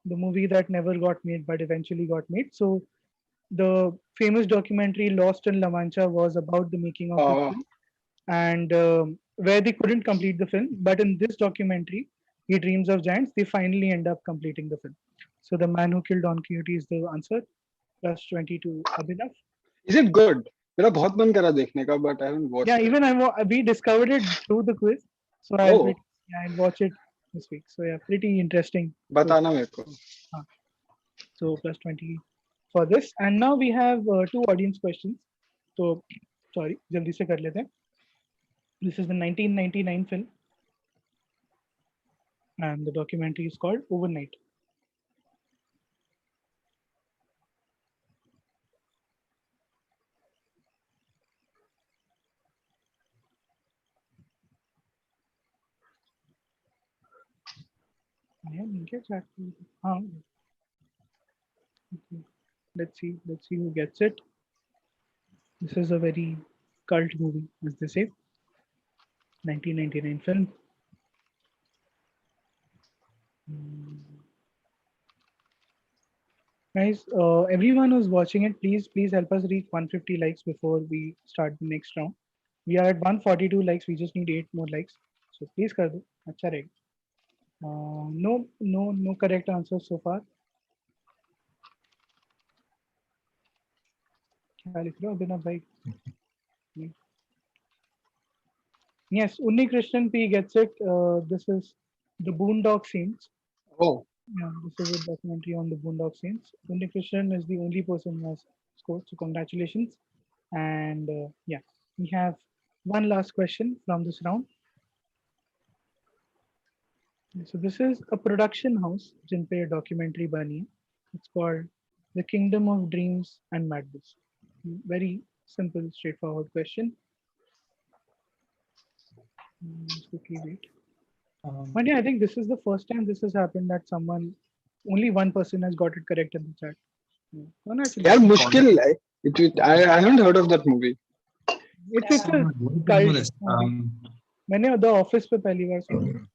the movie that never got made but eventually got made. So the famous documentary Lost in La Mancha was about the making of this Uh, film, and where they couldn't complete the film. But in this documentary, He Dreams of Giants, they finally end up completing the film. So the man who killed Don Quixote is the answer. Plus 20 to Abhinav. is it good? मेरा बहुत मन करा देखने का, but I haven't Yeah, watched it. even we discovered it through the quiz, so Oh, I'll watch it this week. So yeah, pretty interesting. बताना मेरे को. Uh, So plus 20 for this. And now we have two audience questions. So sorry, jaldi se kar lete hain. This is the 1999 film, and the documentary is called Overnight. Yeah, okay, exactly. Okay. Let's see who gets it. This is a very cult movie, as they say. 1999 film. Guys, everyone who's watching it, please help us reach 150 likes before we start the next round. We are at 142 likes. We just need 8 more likes. So please kar do. अच्छा रहेगा. No correct answers so far. क्या लिख रहे हो अभिनव भाई? Yes, Unni Krishnan P gets it. This is the Boondock Saints. Oh, Yeah, this is a documentary on the Boondock Saints. Unni Krishnan is the only person who has scored, so congratulations. And yeah, we have one last question from this round. So this is a production house जिन पे documentary बनी है. It's called The Kingdom of Dreams and Madness. Very simple, straightforward question. Let's quickly wait. But yeah, I think this is the first time this has happened that only one person has got it correct in the chat. No, no, यार मुश्किल है. I haven't heard of that movie. it's a cult. मैंने The Office पे पहली बार सुना.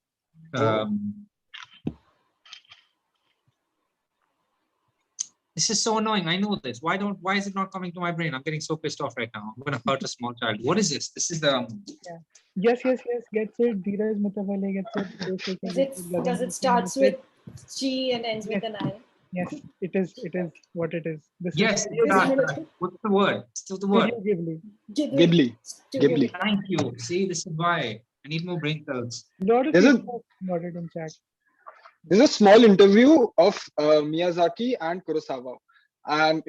This is so annoying. I know this. Why is it not coming to my brain? I'm getting so pissed off right now. I'm gonna hurt a small child. What is this? This is the Yeah. Yes. Gets it. Dheeraj Mutawale gets it. Does it starts with G and ends with an I? Yes, it is what it is. This yes. is What's the word? Still the word. Ghibli. Ghibli. Thank you. See, this is why I need more brain cells. Lot of people got it in chat. There's a small interview of Miyazaki and Kurosawa, and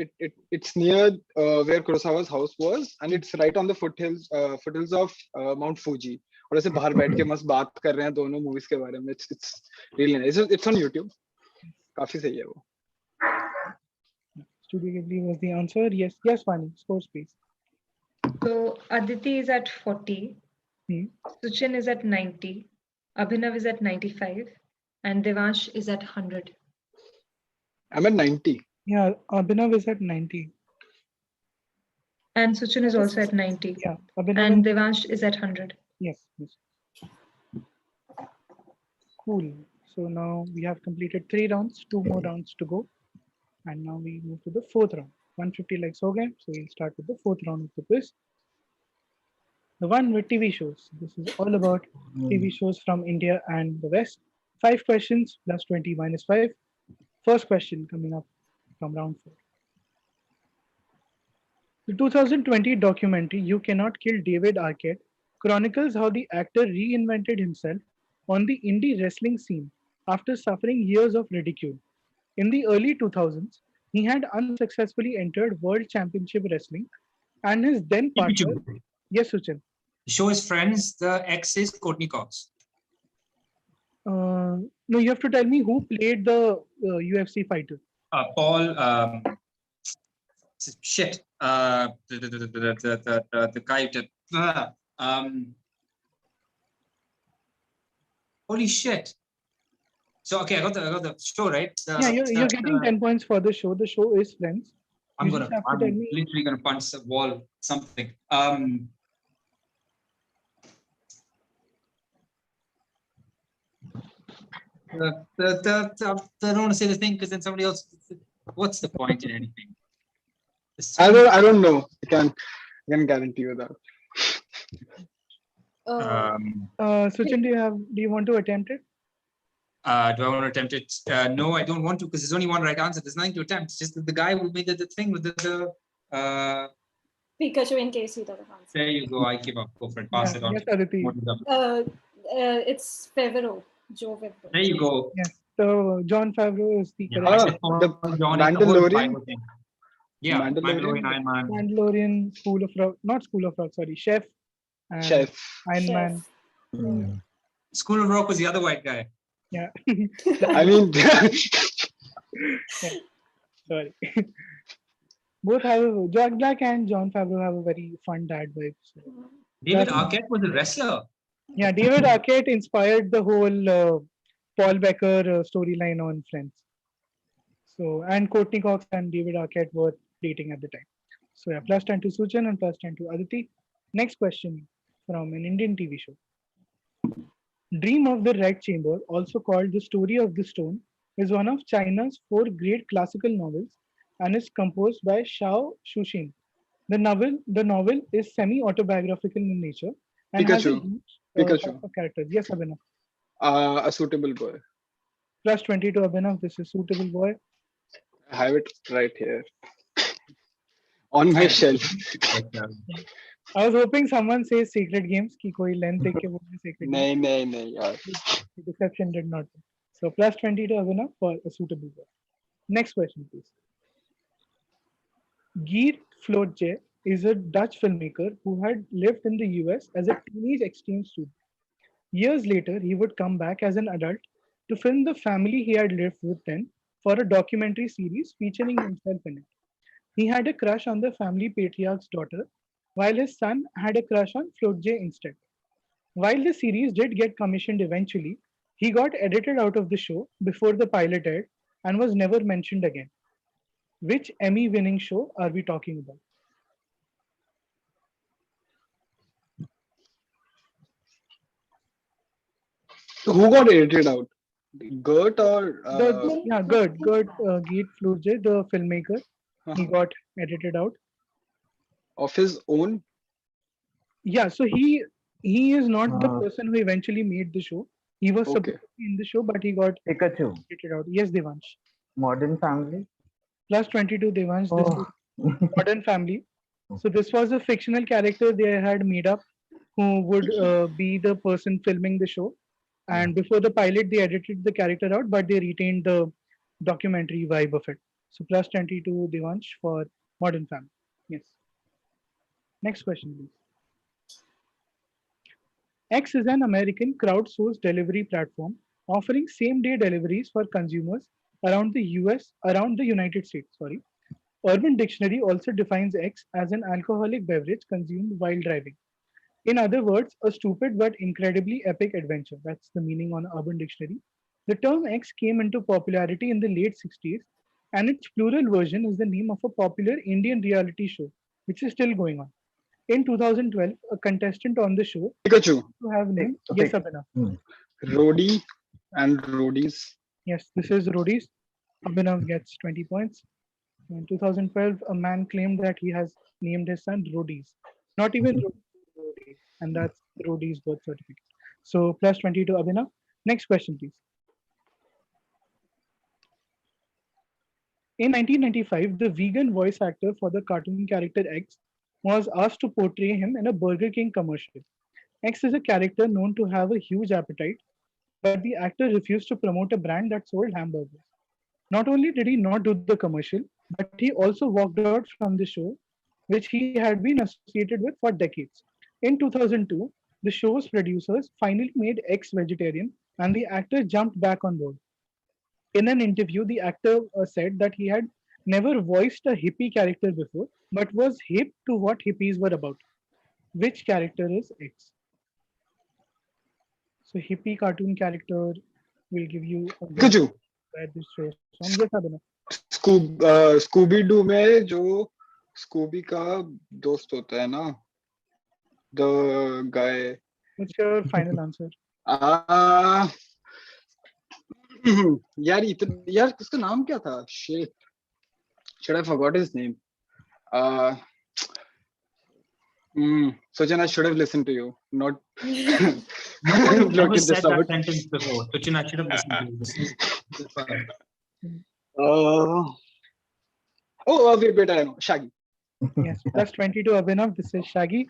it's near where Kurosawa's house was, and it's right on the foothills of Mount Fuji. और ऐसे बाहर बैठ के मस्त बात कर रहे हैं दोनों movies के बारे में. It's really nice. It's on YouTube. काफी सही है वो. Studio Ghibli was the answer. Yes, Vani. Scores, please. So Aditi is at 40, Suchin is at 90, Abhinav is at 95, and Devansh is at 100. I'm at 90. Yeah, Abhinav is at 90. And Suchin is also at 90. Yeah, Abhinav and Devansh is at 100. Yes. Cool. So now we have completed 3 rounds, 2 more rounds to go. And now we move to the 4th round. 150 likes ho gaye. So we'll start with the 4th round of the quiz. The one with TV shows. This is all about TV shows from India and the West. 5 questions plus 20 minus 5. First question coming up from round 4. The 2020 documentary You Cannot Kill David Arquette chronicles how the actor reinvented himself on the indie wrestling scene after suffering years of ridicule. In the early 2000s, He had unsuccessfully entered World Championship Wrestling, and his then partner, Pikachu. yes, Suchin. The show is Friends. The ex is Courtney Cox. No, you have to tell me who played the UFC fighter. Paul. Shit. The guy that. Holy shit. So okay, I got the show right. Yeah, you're getting 10 points for the show. The show is Friends. You just have to tell I'm me. literally gonna punch the wall. Something. I don't want to say the thing because then somebody else. What's the point in anything? I don't know. I can guarantee you that. Suchin, do you want to attempt it? Do I want to attempt it? No, I don't want to because there's only one right answer. There's nothing to attempt. It's just the guy who made the thing with the Pikachu in case you don't answer. There you go. I give up. Go for it. Pass it on. Yes, Aditi. It's Favreau. Joe Favreau. There you go. Yes. So John Favreau is the correct. The Mandalorian. Yeah, Mandalorian, Iron Man. Mandalorian, School of Rock, not School of Rock, sorry, Chef. And Chef. Iron Man. School of Rock was the other white guy. Yeah. I mean, sorry. Both have Jack Black and John Favreau have a very fun dad vibe. So. David Arquette was a wrestler. Yeah, David Arquette inspired the whole Paul Becker storyline on Friends. So, and Courtney Cox and David Arquette were dating at the time. So, yeah, plus 10 to Suchin and plus 10 to Aditi. Next question from an Indian TV show. Dream of the Red Chamber, also called The Story of the Stone, is one of China's 4 great classical novels and is composed by Shao Suchin. The novel is semi-autobiographical in nature and has a huge cast of characters. Yes, Abhinav. A Suitable Boy. Plus 20 to Abhinav. This is Suitable Boy. I have it right here on my shelf. I was hoping someone says Secret Games ki koi length dekh ke bolne Secret Games. No. The deception did not. So plus 20 to Abhinav for A Suitable Boy. Next question, please. Geert Floortje is a Dutch filmmaker who had lived in the US as a teenage exchange student. Years later, he would come back as an adult to film the family he had lived with then for a documentary series featuring himself in it. He had a crush on the family patriarch's daughter, while his son had a crush on Floortje instead. While the series did get commissioned eventually, he got edited out of the show before the pilot aired and was never mentioned again. Which Emmy-winning show are we talking about? So who got edited out? Gert or Gert Geert Floortje, the filmmaker, he got edited out of his own. Yeah, so he is not the person who eventually made the show. He was supposed to be in the show, but he got edited out. Yes, Devansh. Modern Family. Plus 22, Devansh. This is Modern Family. So this was a fictional character they had made up who would be the person filming the show. And before the pilot, they edited the character out, but they retained the documentary vibe of it. So plus 22, Devansh for Modern Family. Yes. Next question, please. X is an American crowdsourced delivery platform offering same-day deliveries for consumers around the United States. Urban Dictionary also defines X as an alcoholic beverage consumed while driving. In other words, a stupid but incredibly epic adventure. That's the meaning on Urban Dictionary. The term X came into popularity in the late 60s, and its plural version is the name of a popular Indian reality show, which is still going on. In 2012, a contestant on the show Pikachu to have named yes, Abhinav. Rodi and Rodies. Yes, this is Rodies. Abhinav gets 20 points. In 2012, a man claimed that he has named his son Rodies. Not even Rodies, and that's Rodies' birth certificate. So plus 20 to Abhinav. Next question, please. In 1995, the vegan voice actor for the cartoon character X was asked to portray him in a Burger King commercial. X is a character known to have a huge appetite, but the actor refused to promote a brand that sold hamburgers. Not only did he not do the commercial, but he also walked out from the show, which he had been associated with for decades. In 2002, the show's producers finally made X vegetarian, and the actor jumped back on board. In an interview, the actor said that he had never voiced a hippie character before, but was hip to what hippies were about. Which character is X? So, hippie cartoon character will give you a guess Pikachu. where this shows from. Yes, Abhinav. Scooby Doo में जो Scooby का दोस्त होता है ना, the guy, What's your final answer? आ यार उसका नाम क्या था? Shit, should I forgot his name? uh Suchin, I should have listened to you, not No one ever blurted said this that out. sentence before. Suchin, I should have listened to you. This is fun. uh, wait, I know. Shaggy. Yes, plus 20 to Abhinav. This is Shaggy,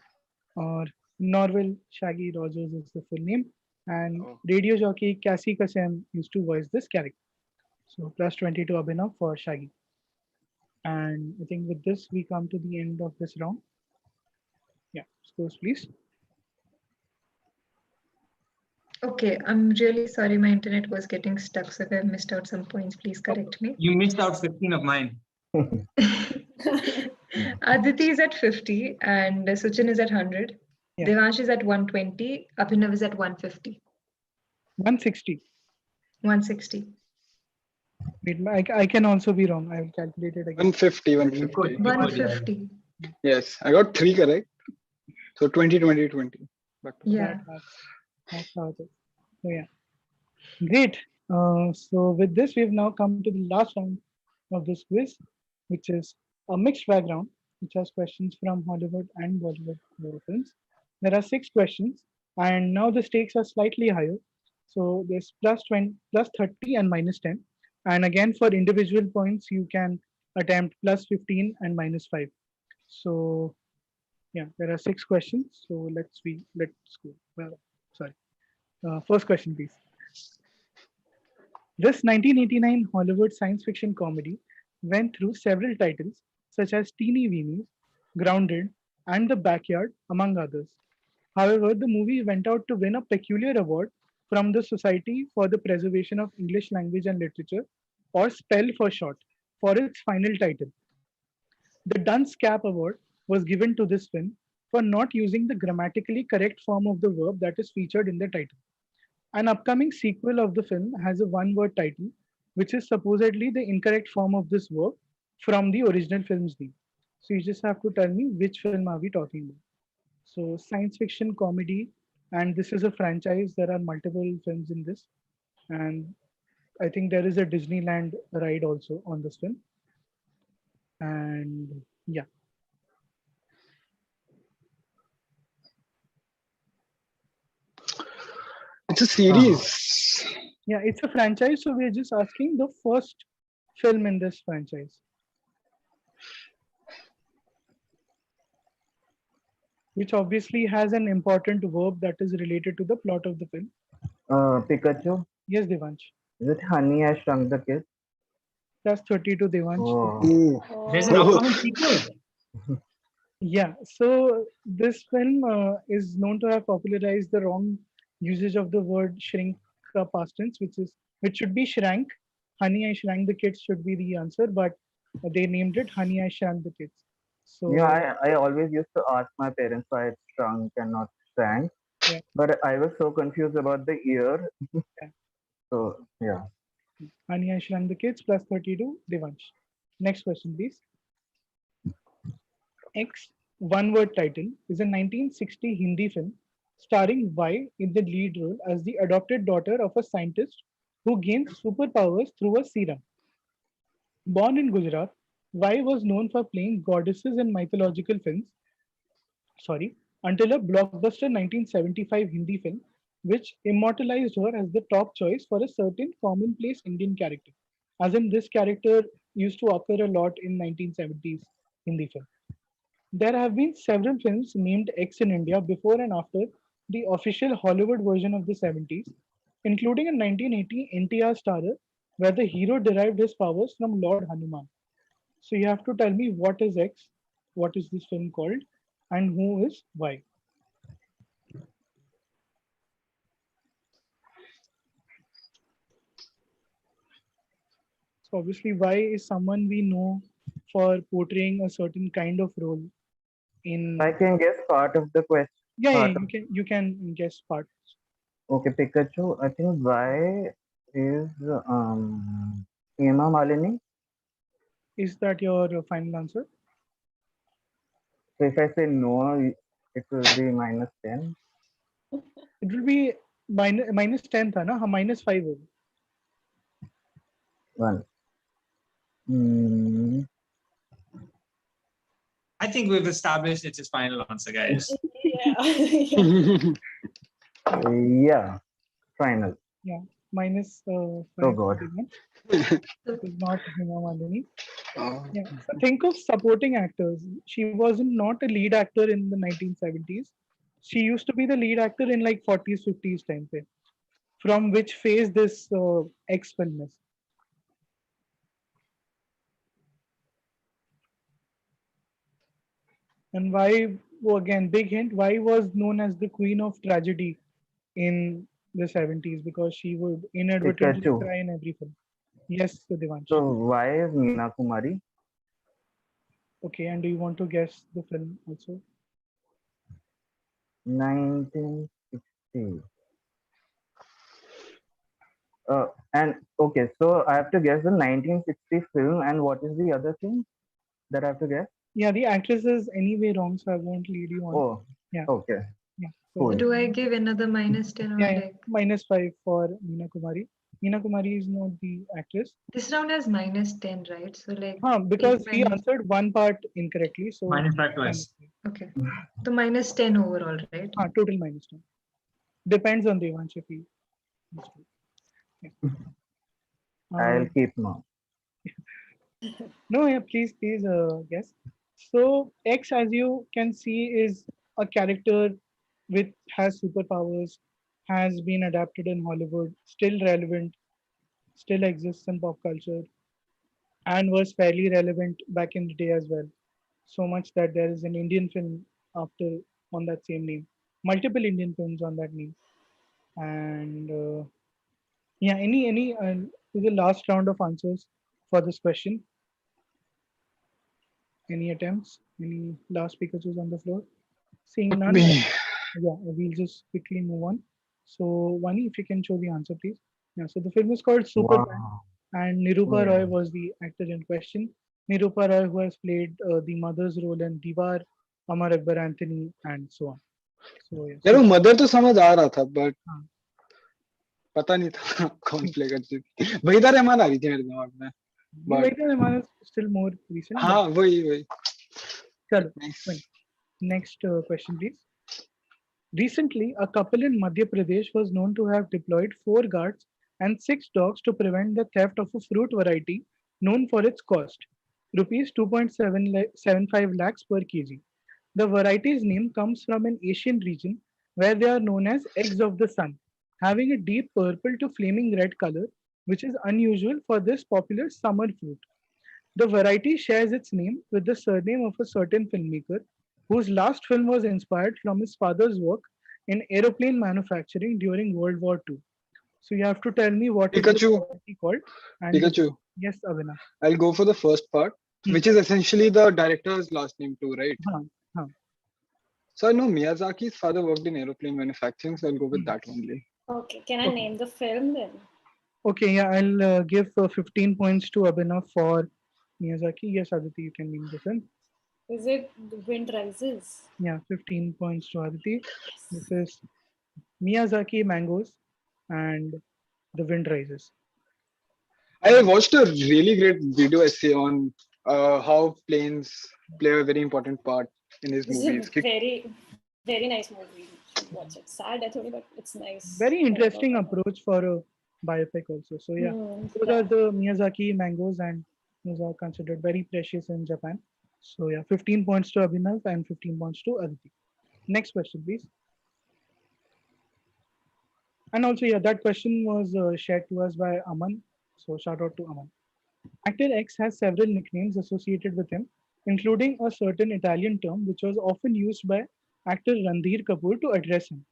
or Norville Shaggy Rogers is the full name. And Oh. radio jockey Cassie Kasem used to voice this character. So plus 20 to Abhinav for Shaggy. And I think with this, we come to the end of this round. Yeah, scores please. Okay, I'm really sorry. My internet was getting stuck, so if I've missed out some points, please correct me. You missed out 15 of mine. Aditi is at 50 and Suchin is at 100. Yeah. Devansh is at 120. Abhinav is at 150. 160. 160. Wait, I can also be wrong. I will calculate it again. 150. You could, yeah. 150. Yes, I got 3 correct. So 20, 20, 20. But Yeah. That's how it is. So yeah, great. So with this, we've now come to the last round of this quiz, which is a mixed background, which has questions from Hollywood and Bollywood films. There are 6 questions, and now the stakes are slightly higher. So there's plus 20, plus 30, and minus 10. And again, for individual points, you can attempt plus 15 and minus 5. So yeah, there are 6 questions. So let's go. Well, sorry. First question, please. This 1989 Hollywood science fiction comedy went through several titles such as Teeny Weenies, Grounded, and The Backyard, among others. However, the movie went out to win a peculiar award from the Society for the Preservation of English Language and Literature, or SPELL for short, for its final title. The Dunce Cap Award was given to this film for not using the grammatically correct form of the verb that is featured in the title. An upcoming sequel of the film has a one-word title, which is supposedly the incorrect form of this verb from the original film's name. So you just have to tell me which film are we talking about. So science fiction comedy, and this is a franchise. There are multiple films in this, and I think there is a Disneyland ride also on this film. And yeah, it's a series. yeah, it's a franchise. So we're just asking the first film in this franchise, which obviously has an important verb that is related to the plot of the film. Pikachu. Yes, Devansh. Is it Honey I Shrunk the Kids? Plus 30 to Devansh. Oh. Ooh. There's an upcoming sequel. Yeah, so this film is known to have popularized the wrong usage of the word shrink past tense, which should be shrank. Honey, I shrank the kids should be the answer, but they named it Honey, I Shrank the Kids. So Yeah, I always used to ask my parents why it's shrunk and not shrank. Yeah. But I was so confused about the ear. Yeah. So, yeah. Honey, I Shrank the Kids plus 30 to Devansh. Next question, please. X, one word title, is a 1960 Hindi film starring Y in the lead role as the adopted daughter of a scientist who gains superpowers through a serum. Born in Gujarat, Y was known for playing goddesses in mythological films, until a blockbuster 1975 Hindi film which immortalized her as the top choice for a certain commonplace Indian character. As in, this character used to occur a lot in 1970s Hindi film. There have been several films named X in India before and after the official Hollywood version of the 70s, including a 1980 NTR starrer where the hero derived his powers from Lord Hanuman. So you have to tell me what is X, what is this film called, and who is Y. So obviously Y is someone we know for portraying a certain kind of role I in. can guess part of the question. Yeah, yeah, Part of you can guess parts. Okay, Pikachu. I think why is Hema Malini. Is that your final answer? So if I say no, it will be -10. It will be minus 10 था ना, हाँ -5 होगा. One. Hmm. I think we've established it's his final answer, guys. Yeah. Yeah. Yeah. Final. Yeah, minus Oh 5 for God. Devansh. So It is not Hema Malini. Oh. Yeah. So think of supporting actors. She wasn't not a lead actor in the 1970s. She used to be the lead actor in like 40s, 50s time frame. From which phase this X film is. And why, oh, again, big hint, why was known as the queen of tragedy in the 70s? Because she would inadvertently Pikachu. cry in every film. Yes, Devansh. So why is Meena Kumari? Okay, and do you want to guess the film also? 1960. And okay, so I have to guess the 1960 film, and what is the other thing that I have to guess? Yeah, the actress is anyway wrong, so I won't lead you on. Oh, Yeah, okay, yeah. cool. So do I give another -10 or yeah, yeah, like -5 for Meena Kumari. Meena Kumari is not the actress. this round has -10, right? So like Because 8 he minus. answered one part incorrectly, so -5 twice. -5. Okay. So -10 overall, right? Total -10. Depends on Devansh if he wants to. Yeah. I'll Uh, keep now. no, yeah, please, guess. So X, as you can see, is a character which has superpowers, has been adapted in Hollywood, still relevant, still exists in pop culture, and was fairly relevant back in the day as well. So much that there is an Indian film after on that same name, multiple Indian films on that name, and yeah, any to the last round of answers for this question. Any attempts? Any last Pikachu's on the floor? Seeing Could none, be. yeah, we'll just quickly move on. So, Vani, if you can show the answer, please. Yeah, so the film is called Superman, Wow. and Oh Nirupa yeah. Roy was the actor in question. Nirupa Roy, who has played the mother's role in Diwar, Amar Akbar Anthony, and so on. So, yeah, यार वो super. Mother तो समझ आ रहा था but हाँ, पता नहीं था कौन प्ले करती थी वहीदा रहमान आ रही थी मेरे दिमाग में ये बट वही था हमारा still more recent, but हाँ वही चलो, nice fine. Next question, please. Recently, a couple in Madhya Pradesh was known to have deployed 4 guards and 6 dogs to prevent the theft of a fruit variety known for its cost, rupees 2.75 lakhs per kg. The variety's name comes from an Asian region where they are known as eggs of the sun, having a deep purple to flaming red color, which is unusual for this popular summer fruit. The variety shares its name with the surname of a certain filmmaker whose last film was inspired from his father's work in aeroplane manufacturing during World War II. So you have to tell me what is the Pikachu variety called and Pikachu yes, Abhinav. I'll go for the first part Hmm. which is essentially the director's last name too right Huh, huh, so I know Miyazaki's father worked in aeroplane manufacturing so I'll go with hmm. that only Okay, can I Okay. name the film then? Okay, yeah, I'll give 15 points to Abhinav for Miyazaki. Yes, Aditi, you can name the film. Is it The Wind Rises? Yeah, 15 points to Aditi. Yes. This is Miyazaki Mangoes and The Wind Rises. I watched a really great video essay on how planes play a very important part in his This is a movies. very nice movie. You should watch it. Sad, I told you, but it's nice. Very Very well interesting done. approach for a biopic also. So yeah, those Yeah. are the Miyazaki mangoes and those are considered very precious in Japan. So yeah, 15 points to Abhinav and 15 points to Aditi. Next question, please. And also, yeah, that question was shared to us by Aman. So shout out to Aman. Actor X has several nicknames associated with him, including a certain Italian term which was often used by actor Randhir Kapoor to address him.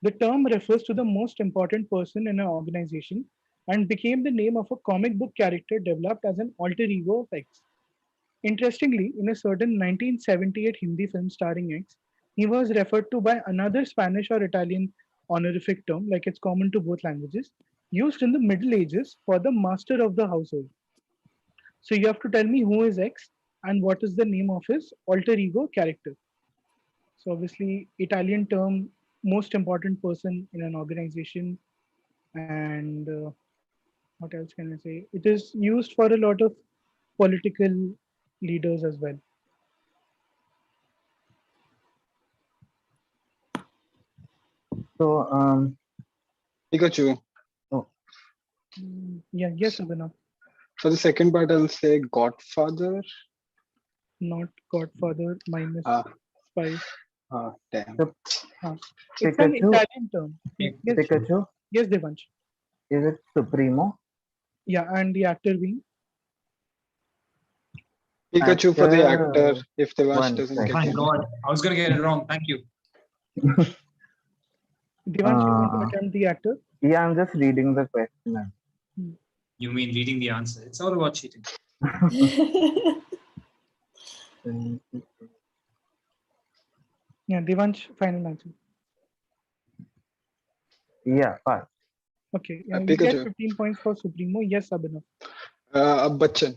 The term refers to the most important person in an organization and became the name of a comic book character developed as an alter ego of X. Interestingly, in a certain 1978 Hindi film starring X, he was referred to by another Spanish or Italian honorific term, like it's common to both languages, used in the Middle Ages for the master of the household. So you have to tell me who is X and what is the name of his alter ego character. So obviously, Italian term, most important person in an organization, and what else can I say? It is used for a lot of political leaders as well. So, Pikachu. oh, Yeah, yes, Abhinav. For the second part, I'll say Godfather. Not Godfather minus Ah, 5. damn. so Uh, it's an Pikachu, Italian term. Yes, Pikachu, yes, Devansh. is it Supremo? Yeah, and the actor being Pikachu for the actor, Actor, if Devansh one doesn't get My it. second. God, I was gonna get it wrong. Thank you. Devansh. You want to Uh, attempt the actor? yeah, I'm just reading the question. Hmm. You mean reading the answer? It's all about cheating. Yeah, Devansh, final answer. Yeah, pass. Okay, you get Pikachu. 15 points for Supremo. Yes, Abhinav. Bachchan.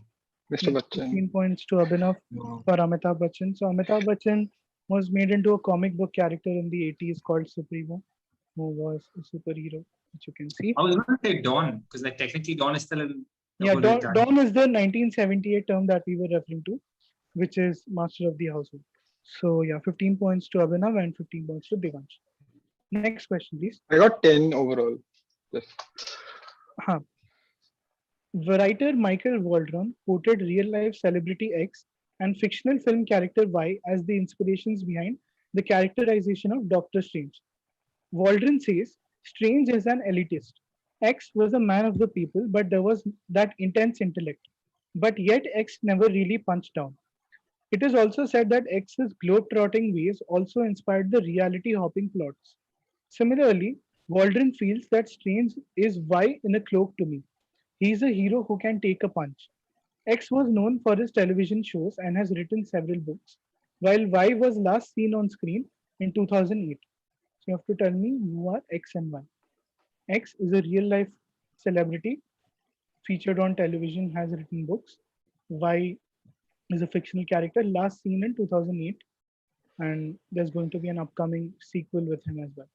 Mr. Yes, Bachchan. 15 points to Abhinav No. for Amitabh Bachchan. So Amitabh Bachchan was made into a comic book character in the 80s called Supremo, who was a superhero, which you can see. I was gonna say Dawn because like technically Dawn is still in the Yeah, whole Italian. Dawn is the 1978 term that we were referring to, which is Master of the Household. So yeah, 15 points to Abhinav and 15 points to Devansh. Next question, please. I got 10 overall. Yes. Huh. Writer Michael Waldron quoted real life celebrity X and fictional film character Y as the inspirations behind the characterization of Doctor Strange. Waldron says Strange is an elitist. X was a man of the people, but there was that intense intellect. But yet, X never really punched down. It is also said that X's globe-trotting ways also inspired the reality-hopping plots. Similarly, Waldron feels that Strange is Y in a cloak to me. He is a hero who can take a punch. X was known for his television shows and has written several books, while Y was last seen on screen in 2008. So you have to tell me who are X and Y. X is a real life celebrity featured on television, has written books. Y is a fictional character last seen in 2008, and there's going to be an upcoming sequel with him as well.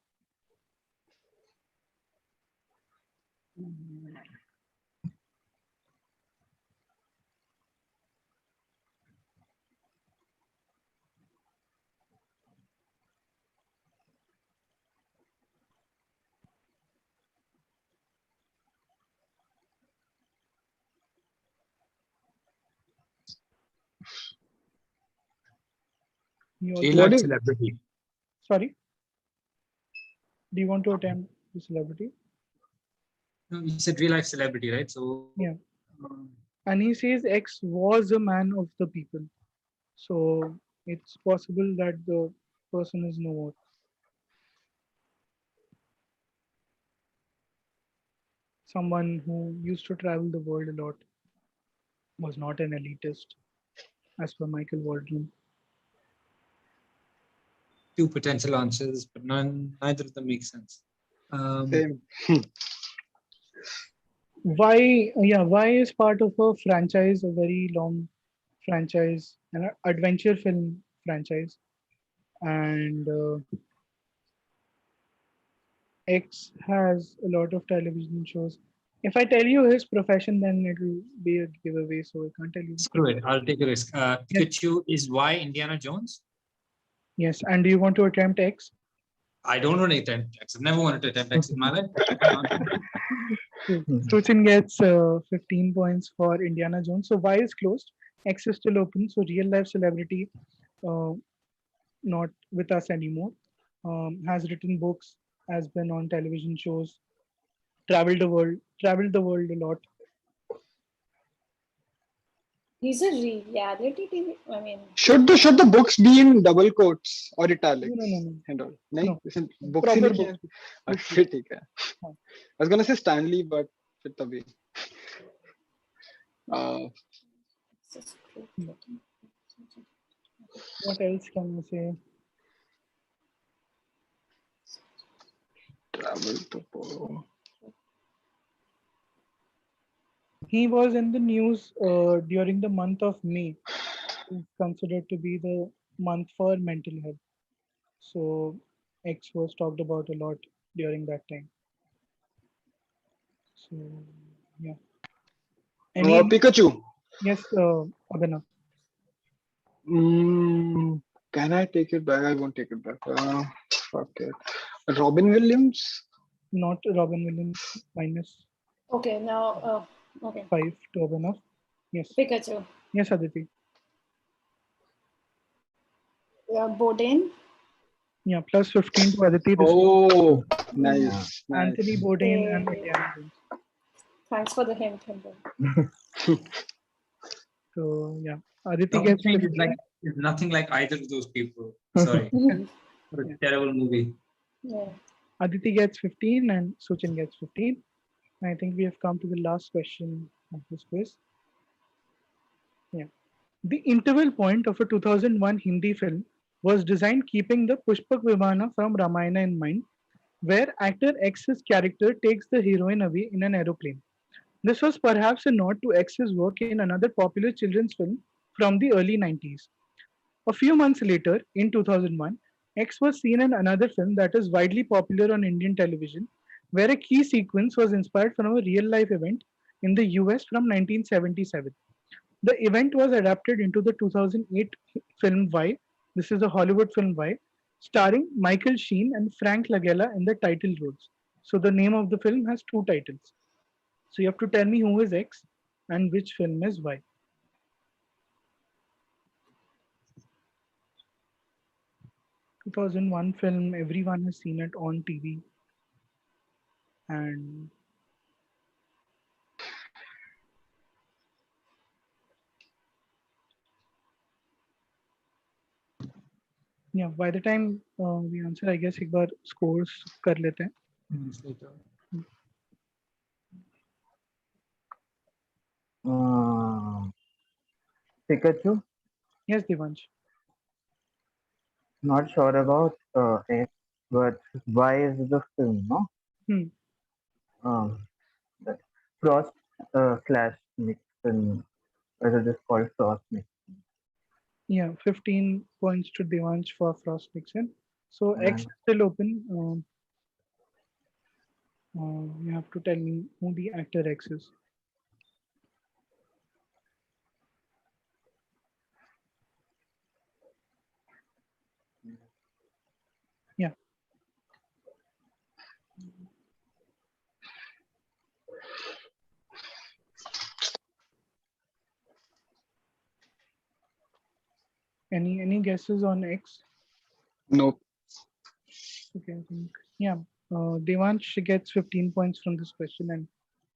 You Real also What life is celebrity. sorry. Do you want to attempt the celebrity? No, you said real life celebrity, right? So Yeah. um, And he says X was a man of the people. So it's possible that the person is no more. Someone who used to travel the world a lot, was not an elitist, as per Michael Waldron. two potential answers, but neither of them make sense. Um, same? Why is part of a franchise, a very long franchise, an adventure film franchise, and X has a lot of television shows. If I tell you his profession, then it will be a giveaway, so I can't tell you. Screw it. I'll take a risk. Yes, Pikachu is why Indiana Jones? yes. And do you want to attempt X? I don't want to attempt X. I've never wanted to attempt X in my life. I can't answer. Suchin gets 15 points for Indiana Jones. So Y is closed. X is still open. So real life celebrity, uh, not with us anymore. Has written books, has been on television shows, traveled the world a lot. He's a reality TV. I mean, Should the books be in double quotes or No, italics no, no, no, and all? नहीं, no. इसमें books ही Proper लिखी book. हैं. Book. फिर ठीक है. हाँ. I was gonna say Stanley, but फिर तभी. What else can you say? Travel to Polo. He was in the news during the month of May. It's considered to be the month for mental health. So X was talked about a lot during that time. So yeah. Any Pikachu. yes, Abhinav. Can I take it back? I won't take it back. Fuck it. Robin Williams. Not Robin Williams. Minus okay, now, okay. 5 to Abhinav. Yes. Pikachu. Yes, Aditi. Bourdain. Yeah, plus 15 to Aditi. This Oh, nice. Anthony Bourdain and Indiana Jones. Thanks for the hint. So yeah, Aditi Doctor gets Strange 15. is nothing like either of those people. Sorry. What a terrible movie. Yeah. Aditi gets 15 and Suchin gets 15. I think we have come to the last question of this quiz. Yeah. The interval point of a 2001 Hindi film was designed keeping the Pushpak Vimana from Ramayana in mind, where actor X's character takes the heroine away in an aeroplane. This was perhaps a nod to X's work in another popular children's film from the early 90s. A few months later, in 2001, X was seen in another film that is widely popular on Indian television, where a key sequence was inspired from a real life event in the US from 1977. The event was adapted into the 2008 film Y. This is a Hollywood film Y, starring Michael Sheen and Frank Langella in the title roles. So the name of the film has two titles. So you have to tell me who is X and which film is Y. 2001 film, everyone has seen it on TV. And yeah, by the time we answer, I guess एक बार scores कर लेते हैं. Minutes later. Pikachu. Yes, Devansh. Not sure about X, but Y is the film, no? Hmm. That Frost slash mix film. Whether it is called Frost mix. Yeah, 15 points to Devansh for Frost Nixon. So X is And still open. You have to tell me who the actor X is. Yeah. Any guesses on X? Nope. Okay, I think yeah. Devansh gets 15 points from this question, and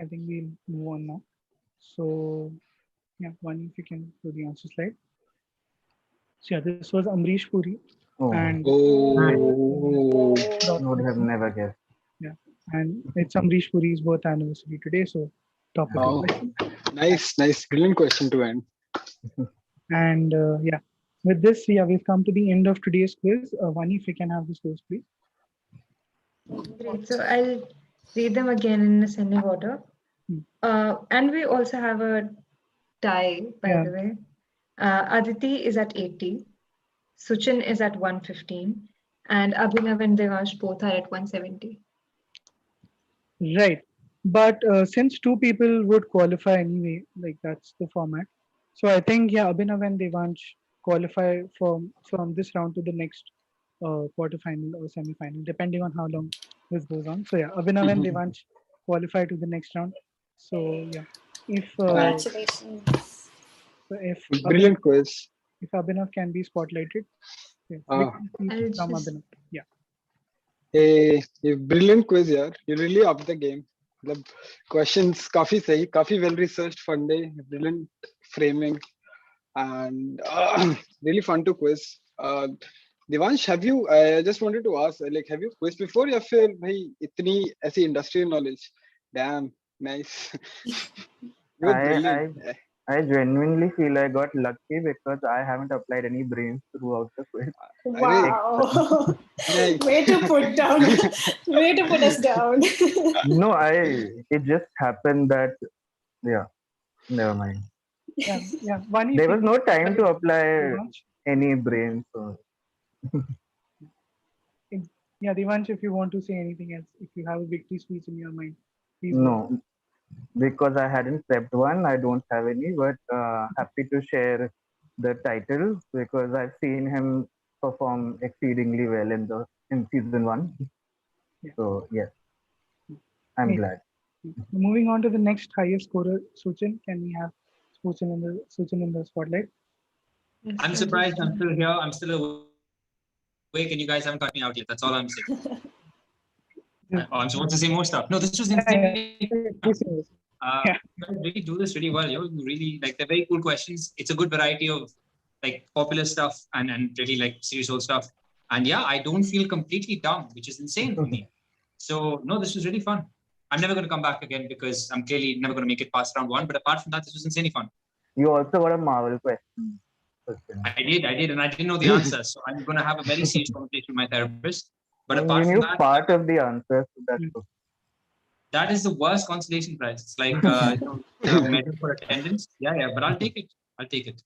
I think we'll move on now. So yeah, one if you can do the answer slide. So yeah, this was Amrish Puri, oh, and Oh. would have never guessed. yeah, and it's Amrish Puri's birth anniversary today, so topical Wow. question. Nice. Brilliant question to end. And yeah, with this, yeah, we've come to the end of today's quiz. Vani, if you can have the scores, please. Great. So I'll read them again in ascending order. And we also have a tie, by Yeah. the way. Aditi is at 80, Suchin is at 115, and Abhinav and Devansh both are at 170. Right. But since two people would qualify anyway, like that's the format. So I think yeah, Abhinav and Devansh qualify from this round to the next quarterfinal or semi-final, depending on how long this goes on. So yeah, Abhinav and Devansh qualify to the next round. So yeah, if Congratulations. Brilliant quiz. if Abhinav can be spotlighted, yeah, Ah. big from just- Abhinav. Yeah. ये brilliant quiz यार. You really upped the game. मतलब questions काफी सही, काफी well researched, fun day, brilliant framing. and really fun to quiz. Devansh, have you? I just wanted to ask, like, have you quizzed before? या फिर भाई इतनी ऐसी industrial knowledge? Damn, nice. You were I brilliant. I genuinely feel I got lucky because I haven't applied any brains throughout the quiz. अरे Wow. nice. Way to put down. Way to put us down. No, it just happened that yeah, never mind. Yeah, yeah. Vani, if There you was could no time to apply Devansh. any brains. So Yeah, Devansh, if you want to say anything else, if you have a victory speech in your mind, please go ahead. no, because I hadn't prepped one, I don't have any. But happy to share the title because I've seen him perform exceedingly well in season one. Yeah. So yes, I'm Nice. glad. Moving on to the next highest scorer, Suchin. Can we have Suchin in the spotlight? Yes, I'm thank you, surprised I'm Sharma. still here. I'm still awake, and you guys haven't cut me out yet. That's all I'm saying. Yes. Oh, I'm supposed to say more stuff. No, this was Yeah, insanely yeah. fun. Please say this. Yeah. You guys really do this really well. You really like they're very cool questions. It's a good variety of like popular stuff and really like serious old stuff. And yeah, I don't feel completely dumb, which is insane for me. So no, this was really fun. I'm never going to come back again because I'm clearly never going to make it past round one. But apart from that, this was insanely fun. You also got a Marvel question. Suchin. I did, and I didn't know the answer. So I'm going to have a very serious conversation with my therapist. But I mean, apart you from knew that, part of the answer, so that's Mm. okay. that is the worst consolation prize. It's like the measure for attendance. Yeah, yeah, but I'll take it. I'll take it.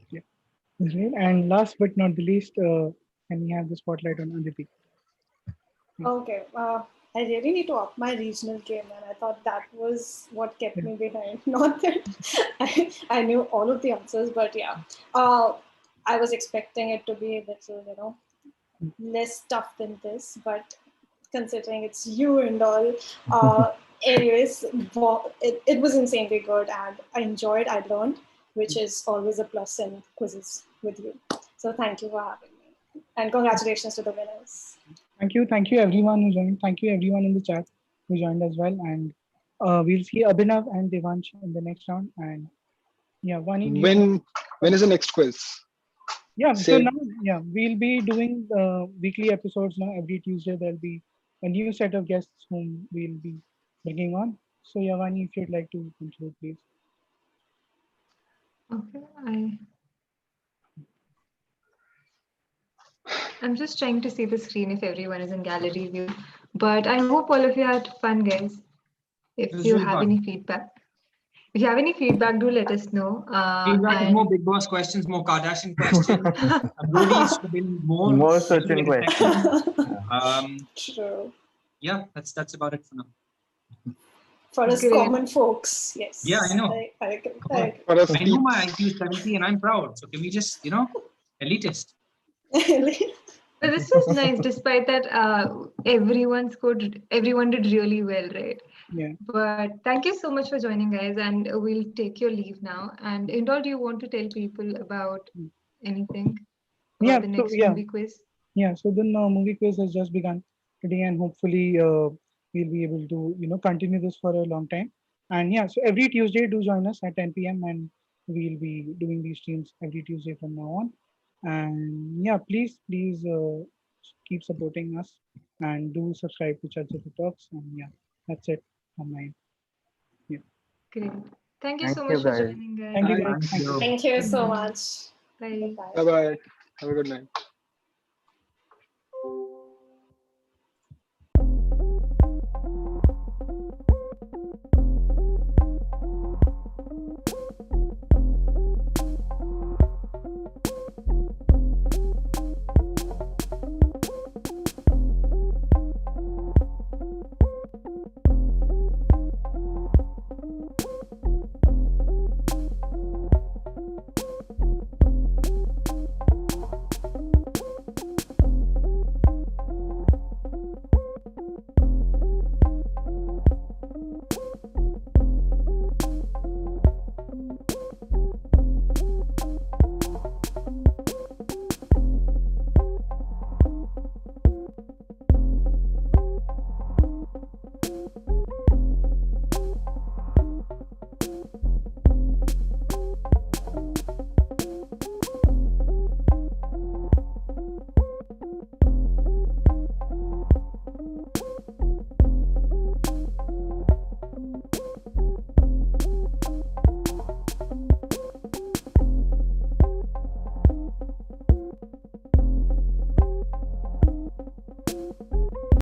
Yeah. Great. And last but not the least, can we have the spotlight on Aditi? Okay. I really need to up my regional game, and I thought that was what kept Yeah. me behind. Not that I knew all of the answers, but yeah. I was expecting it to be a little, less tough than this, but considering it's you and all, anyways, it was insanely good, and I learned, which is always a plus in quizzes with you. So thank you for having me, and congratulations to the winners. Thank you everyone who joined. Thank you everyone in the chat who joined as well. And we'll see Abhinav and Devansh in the next round. And yeah, Vani, do you want? When is the next quiz? Yeah, so Say now, yeah, we'll be doing weekly episodes now. Every Tuesday, there'll be a new set of guests whom we'll be bringing on. So, yeah, Vani, if you'd like to conclude, please. Okay, I'm just trying to see the screen if everyone is in gallery view. But I hope all of you had fun, guys. It If was you really have fun. any feedback, do let us know. Feedback is more And Big Boss questions, more Kardashian questions. Brody should have been more. More There should be Suchin like a questions. section. True. Yeah, that's about it for now. For us Great. common folks, yes. Yeah, I know. I agree. Come on. for us I know my peeps. IQ is 70 and I'm proud. So can we just, elitist? But this was nice, despite that everyone did really well, right? Yeah. But thank you so much for joining, guys, and we'll take your leave now. And Indol, do you want to tell people about anything Yeah, about the so next yeah, movie quiz? yeah. So the movie quiz has just begun today, and hopefully we'll be able to continue this for a long time. And yeah, so every Tuesday, do join us at 10 p.m. and we'll be doing these streams every Tuesday from now on. And yeah, please keep supporting us and do subscribe to Chalchitra Talks. And yeah, that's it from my end. Yeah. Great. Thank you Thank so you, much for guys. joining, Thank you guys. guys. Thank Thank you. you. Thank you so Bye. much. Bye. Bye bye. Have a good night.